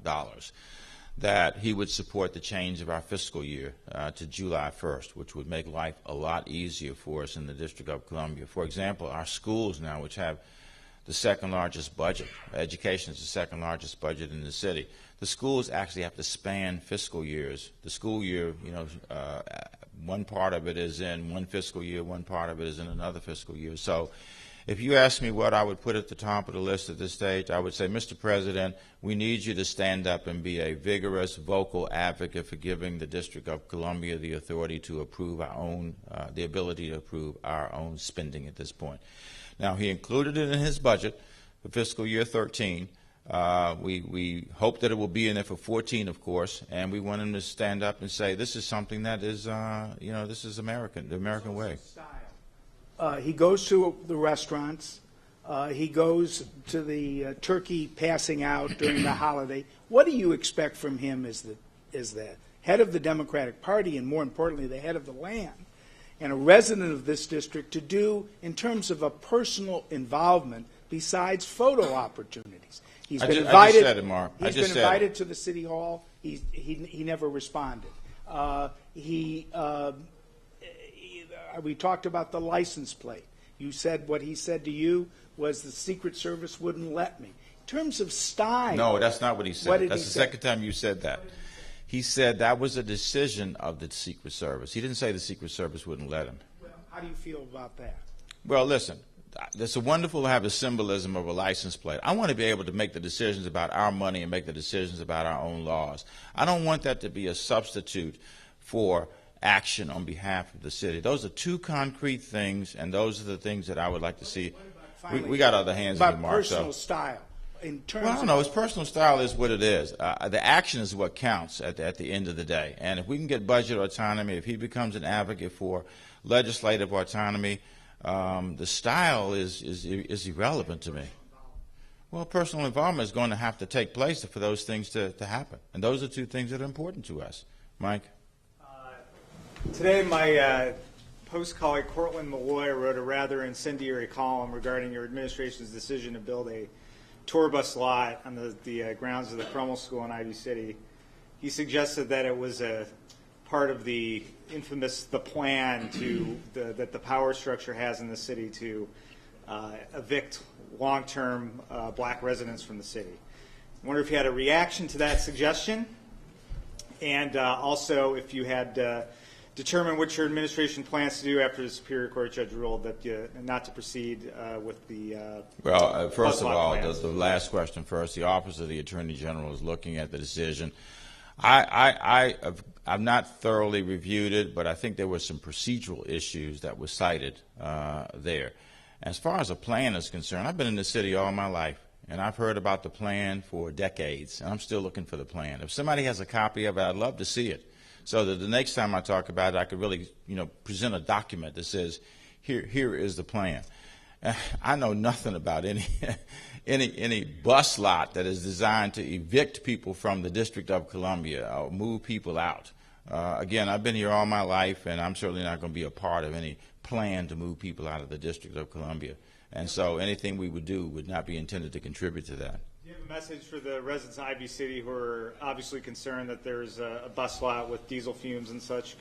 dollars, that he would support the change of our fiscal year to July 1st, which would make life a lot easier for us in the District of Columbia. For example, our schools now, which have the second largest budget, education is the second largest budget in the city. The schools actually have to span fiscal years. The school year, one part of it is in one fiscal year, one part of it is in another fiscal year. So if you ask me what I would put at the top of the list at this stage, I would say, Mr. President, we need you to stand up and be a vigorous, vocal advocate for giving the District of Columbia the authority to approve our own, the ability to approve our own spending at this point. Now, he included it in his budget for fiscal year 13. We hope that it will be in there for 14, of course, and we want him to stand up and say, this is something that is, this is American, the American way. He goes to the restaurants. He goes to the turkey passing out during the holiday. What do you expect from him as the head of the Democratic Party and, more importantly, the head of the land and a resident of this district to do in terms of a personal involvement besides photo opportunities? He's been invited. I just said it, Mark. He's been invited to the city hall. He never responded. We talked about the license plate. You said what he said to you was the Secret Service wouldn't let me. In terms of style. No, that's not what he said. What That's the second time you said that. He said that was a decision of the Secret Service. He didn't say the Secret Service wouldn't let him. Well, how do you feel about that? Well, listen, it's wonderful to have the symbolism of a license plate. I want to be able to make the decisions about our money and make the decisions about our own laws. I don't want that to be a substitute for action on behalf of the city. Those are two concrete things, and those are the things that I would like to see. We got other hands in the mark. Personal style. In terms well, I don't know. His personal style is what it is. The action is what counts at the end of the day. And if we can get budget autonomy, if he becomes an advocate for legislative autonomy, the style is irrelevant to me. Well, personal involvement is going to have to take place for those things to happen. And those are two things that are important to us. Mike? Today, my Post colleague Cortland Malloy wrote a rather incendiary column regarding your administration's decision to build a tour bus lot on the grounds of the Crummell School in Ivy City. He suggested that it was a part of the plan that the power structure has in the city to evict long-term black residents from the city. I wonder if you had a reaction to that suggestion, and also if you had determined what your administration plans to do after the Superior Court judge ruled that not to proceed with the Well, first of all, plans. the last question first. The Office of the Attorney General is looking at the decision. I've not thoroughly reviewed it, but I think there were some procedural issues that were cited there. As far as a plan is concerned, I've been in the city all my life, and I've heard about the plan for decades, and I'm still looking for the plan. If somebody has a copy of it, I'd love to see it, so that the next time I talk about it, I could really, present a document that says, here is the plan. I know nothing about any bus lot that is designed to evict people from the District of Columbia or move people out. Again, I've been here all my life, and I'm certainly not going to be a part of any plan to move people out of the District of Columbia. And so anything we would do would not be intended to contribute to that. Do you have a message for the residents of Ivy City who are obviously concerned that there's a bus lot with diesel fumes and such?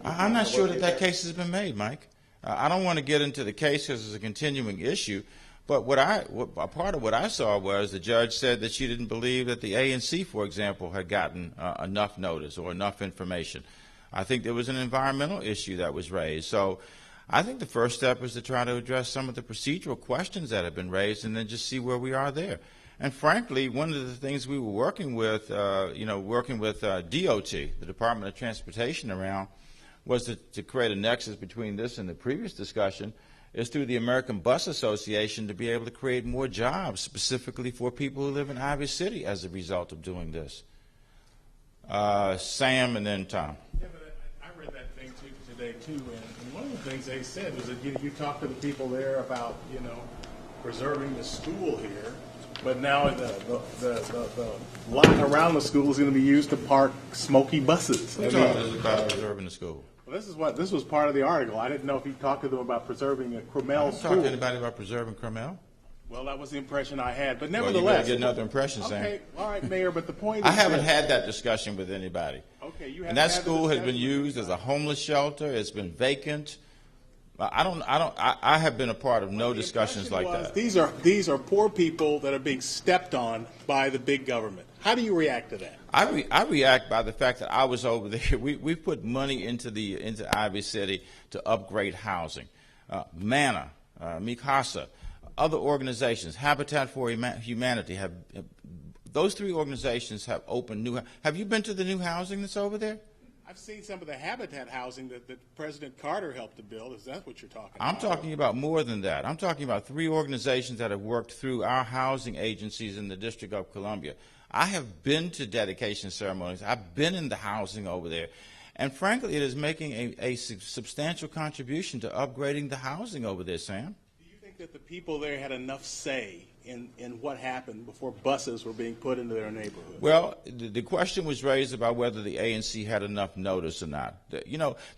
I'm not sure that case has been made, Mike. I don't want to get into the case because it's a continuing issue. But a part of what I saw was the judge said that she didn't believe that the ANC, for example, had gotten enough notice or enough information. I think there was an environmental issue that was raised. So I think the first step is to try to address some of the procedural questions that have been raised and then just see where we are there. And frankly, one of the things we were working with, DOT, the Department of Transportation around, was to create a nexus between this and the previous discussion, is through the American Bus Association to be able to create more jobs specifically for people who live in Ivy City as a result of doing this. Sam and then Tom. Yeah, but I read that thing today too, and one of the things they said was that you talked to the people there about preserving the school here, but now the lot around the school is going to be used to park smoky buses. This is about preserving the school. Well, this was part of the article. I didn't know if you talked to them about preserving a Cromell school. Talk to anybody about preserving Cromell? Well, that was the impression I had. But Well, nevertheless, you better get another impression, Sam. Okay, all right, Mayor. But the point I is, haven't had that discussion with anybody. Okay, you and that school has been used as a homeless shelter. It's been vacant. I have been a part of no discussions like that. These are poor people that are being stepped on by the big government. How do you react to that? I react by the fact that I was over there. We put money into Ivy City to upgrade housing. MANA, Mikasa, other organizations, Habitat for Humanity, those three organizations have opened new. Have you been to the new housing that's over there? I've seen some of the Habitat housing that President Carter helped to build. Is that what you're talking about? I'm talking about more than that. I'm talking about three organizations that have worked through our housing agencies in the District of Columbia. I have been to dedication ceremonies. I've been in the housing over there. And frankly, it is making a substantial contribution to upgrading the housing over there, Sam. Do you think that the people there had enough say in what happened before buses were being put into their neighborhood? Well, the question was raised about whether the ANC had enough notice or not.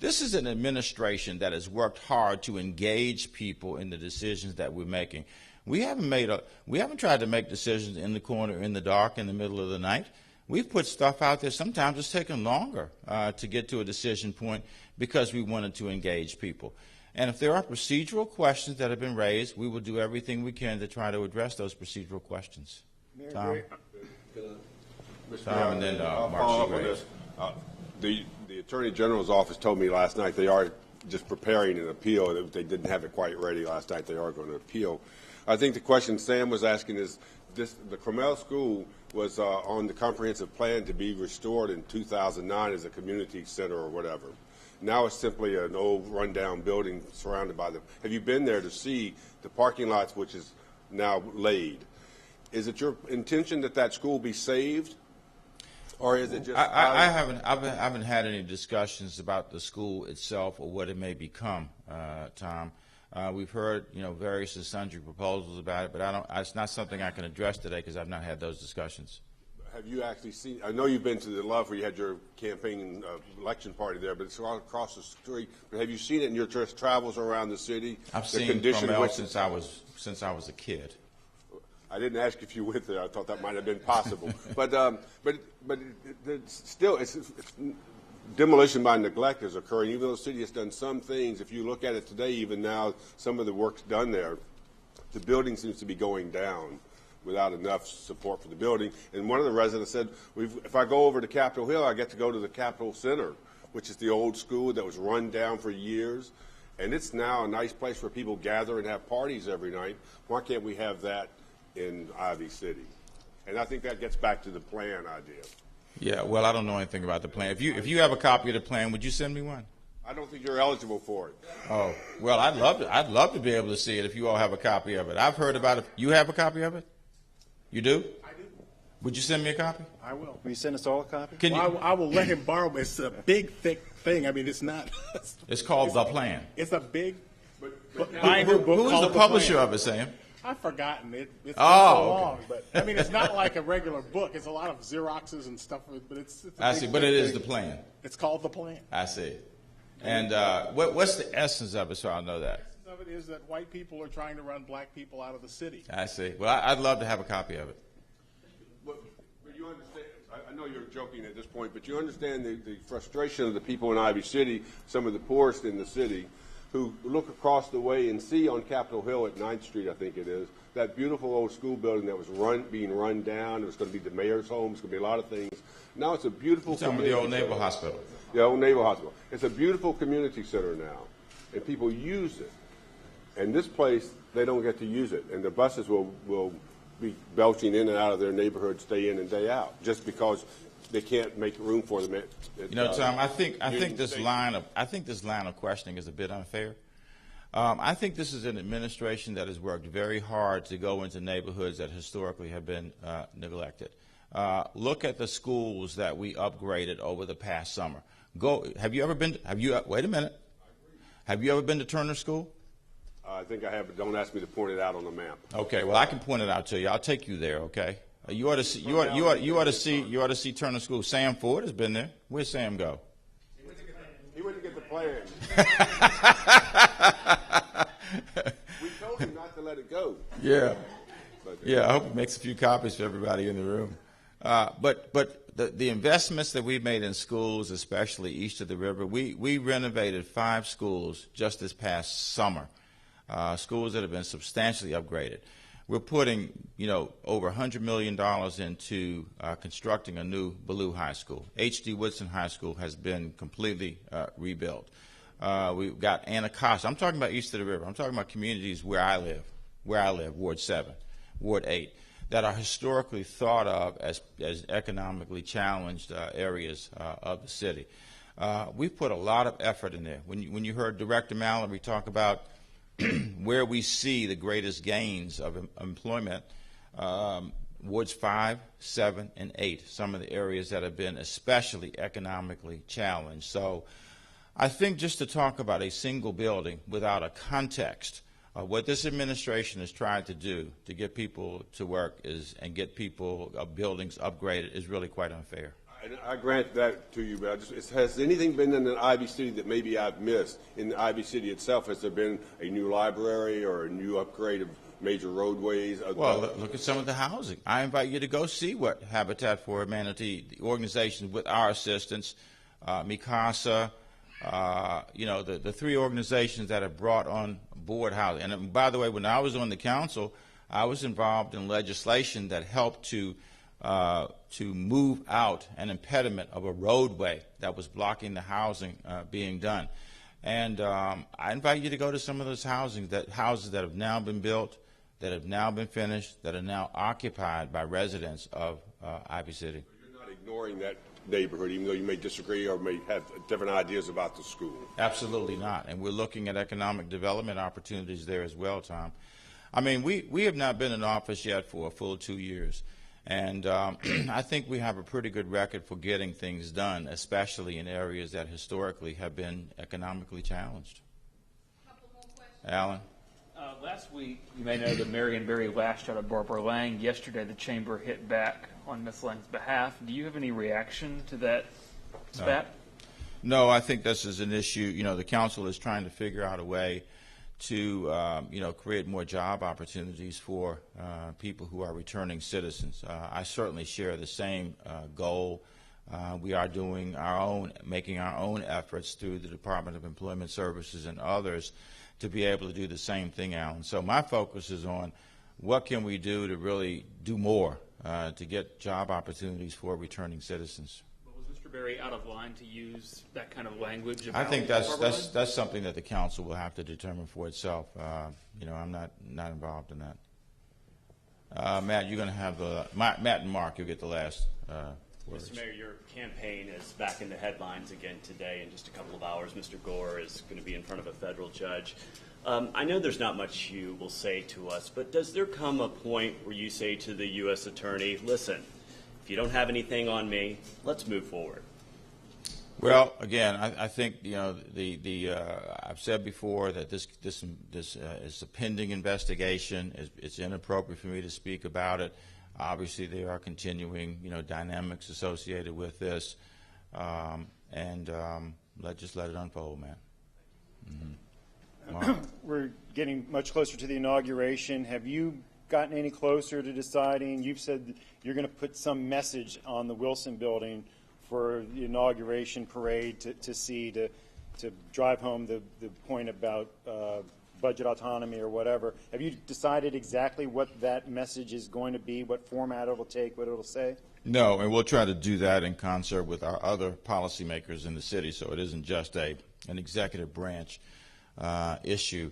This is an administration that has worked hard to engage people in the decisions that we're making. We haven't tried to make decisions in the corner, in the dark, in the middle of the night. We've put stuff out there. Sometimes it's taken longer to get to a decision point because we wanted to engage people. And if there are procedural questions that have been raised, we will do everything we can to try to address those procedural questions. Tom? Tom, and then Mark Seagraves. The Attorney General's office told me last night they are just preparing an appeal. They didn't have it quite ready last night. They are going to appeal. I think the question Sam was asking is, the Cromell School was on the comprehensive plan to be restored in 2009 as a community center or whatever. Now it's simply an old rundown building surrounded by them. Have you been there to see the parking lots, which is now laid? Is it your intention that school be saved, or is it just? I haven't had any discussions about the school itself or what it may become, Tom. We've heard various and sundry proposals about it, but it's not something I can address today because I've not had those discussions. Have you actually seen? I know you've been to the Love where you had your campaign election party there, but it's all across the street. But have you seen it in your travels around the city? I've seen Cromell since I was a kid. I didn't ask if you went there. I thought that might have been possible. but still, it's demolition by neglect is occurring. Even though the city has done some things, if you look at it today, even now, some of the work's done there, the building seems to be going down without enough support for the building. And one of the residents said, if I go over to Capitol Hill, I get to go to the Capitol Center, which is the old school that was run down for years. And it's now a nice place where people gather and have parties every night. Why can't we have that in Ivy City? And I think that gets back to the plan idea. Yeah, well, I don't know anything about the plan. If you have a copy of the plan, would you send me one? I don't think you're eligible for it. Oh, well, I'd love to be able to see it if you all have a copy of it. I've heard about it. You have a copy of it? You do? I do. Would you send me a copy? I will. Will you send us all a copy? Can Well, you? I will let him borrow, but it's a big, thick thing. I mean, it's not. It's called The Plan. It's a big But binder book. Who's called the publisher Plan. of it, Sam? I've forgotten it. It's been Oh, so okay. long, but I mean, it's not like a regular book. It's a lot of Xeroxes and stuff, but it's a I big, see, but thick it is thing. The Plan. It's called The Plan. I see. And what's the essence of it, so I'll know that? The essence of it is that white people are trying to run black people out of the city. I see. Well, I'd love to have a copy of it. But you understand, I know you're joking at this point, but you understand the frustration of the people in Ivy City, some of the poorest in the city, who look across the way and see on Capitol Hill at 9th Street, I think it is, that beautiful old school building that was being run down. It was going to be the mayor's home. It's going to be a lot of things. Now it's a beautiful Some of the community old naval center. hospital. The old naval hospital. It's a beautiful community center now, and people use it. And this place, they don't get to use it, and the buses will be belching in and out of their neighborhoods day in and day out, just because they can't make room for them. You know, Tom, I think Union this Station. line of questioning is a bit unfair. I think this is an administration that has worked very hard to go into neighborhoods that historically have been neglected. Look at the schools that we upgraded over the past summer. Have you ever been? Wait a minute. Have you ever been to Turner School? I think I have, but don't ask me to point it out on the map. Okay, well I can point it out to you. I'll take you there. Okay. You ought to see. You ought to see Turner School. Sam Ford has been there. Where'd Sam go? He went to get the plan. We told him not to let it go. Yeah. But, Yeah, I hope he makes a few copies for everybody in the room. But the investments that we've made in schools, especially east of the river, we renovated 5 schools just this past summer, schools that have been substantially upgraded. We're putting, over $100 million into constructing a new Ballou High School. H.D. Woodson High School has been completely rebuilt. We've got Anacostia. I'm talking about east of the river. I'm talking about communities where I live, Ward 7, Ward 8, that are historically thought of as economically challenged areas of the city. We've put a lot of effort in there. When you heard Director Mallory talk about where we see the greatest gains of employment, Wards 5, 7, and 8, some of the areas that have been especially economically challenged. So I think just to talk about a single building without a context of what this administration has tried to do to get people to work and get people buildings upgraded is really quite unfair. And I grant that to you, but has anything been in the Ivy City that maybe I've missed? In the Ivy City itself, has there been a new library or a new upgrade of major roadways? Well, look at some of the housing. I invite you to go see what Habitat for Humanity, the organizations with our assistance, Mikasa, the 3 organizations that have brought on board housing. And by the way, when I was on the council, I was involved in legislation that helped to move out an impediment of a roadway that was blocking the housing being done. And I invite you to go to some of those houses that have now been built, that have now been finished, that are now occupied by residents of Ivy City. You're not ignoring that neighborhood, even though you may disagree or may have different ideas about the school. Absolutely not. And we're looking at economic development opportunities there as well, Tom. I mean, we have not been in office yet for a full 2 years. And I think we have a pretty good record for getting things done, especially in areas that historically have been economically challenged. Alan? Last week, you may know that Marion Berry lashed out at Barbara Lang. Yesterday, the chamber hit back on Ms. Lang's behalf. Do you have any reaction to that spat? No, I think this is an issue. The council is trying to figure out a way to, create more job opportunities for people who are returning citizens. I certainly share the same goal We are making our own efforts through the Department of Employment Services and others to be able to do the same thing, Alan. So my focus is on what can we do to really do more to get job opportunities for returning citizens. Was Mr. Berry out of line to use that kind of language? I think that's something that the council will have to determine for itself. I'm not involved in that. Matt, you're going to have Matt and Mark. You'll get the last words. Mr. Mayor, your campaign is back in the headlines again today. In just a couple of hours, Mr. Gore is going to be in front of a federal judge. I know there's not much you will say to us, but does there come a point where you say to the U.S. Attorney, listen, if you don't have anything on me, let's move forward? Well, again, I think I've said before that this is a pending investigation. It's inappropriate for me to speak about it. Obviously, there are continuing dynamics associated with this, and just let it unfold, man. Mm-hmm. We're getting much closer to the inauguration. Have you gotten any closer to deciding? You've said you're going to put some message on the Wilson Building for the inauguration parade to drive home the point about budget autonomy or whatever. Have you decided exactly what that message is going to be, what format it will take, what it will say? No, and we'll try to do that in concert with our other policymakers in the city, so it isn't just an executive branch issue.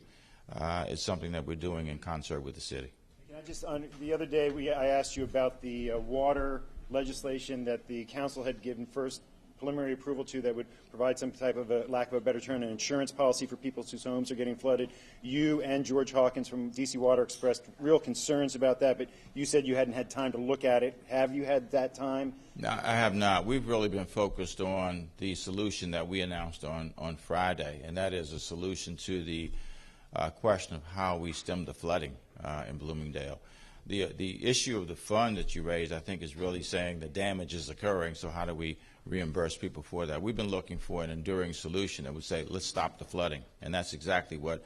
It's something that we're doing in concert with the city. Can I just, the other day I asked you about the water legislation that the council had given first preliminary approval to that would provide some type of, a lack of a better term, an insurance policy for people whose homes are getting flooded. You and George Hawkins from DC Water expressed real concerns about that, but you said you hadn't had time to look at it. Have you had that time? No, I have not. We've really been focused on the solution that we announced on Friday, and that is a solution to the question of how we stem the flooding in Bloomingdale. The issue of the fund that you raised, I think, is really saying the damage is occurring, so how do we reimburse people for that? We've been looking for an enduring solution that would say, let's stop the flooding, and that's exactly what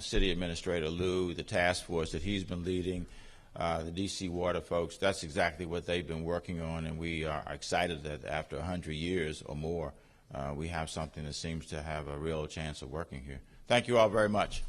City Administrator Liu, the task force that he's been leading, the DC Water folks, that's exactly what they've been working on, and we are excited that after 100 years or more, we have something that seems to have a real chance of working here. Thank you all very much.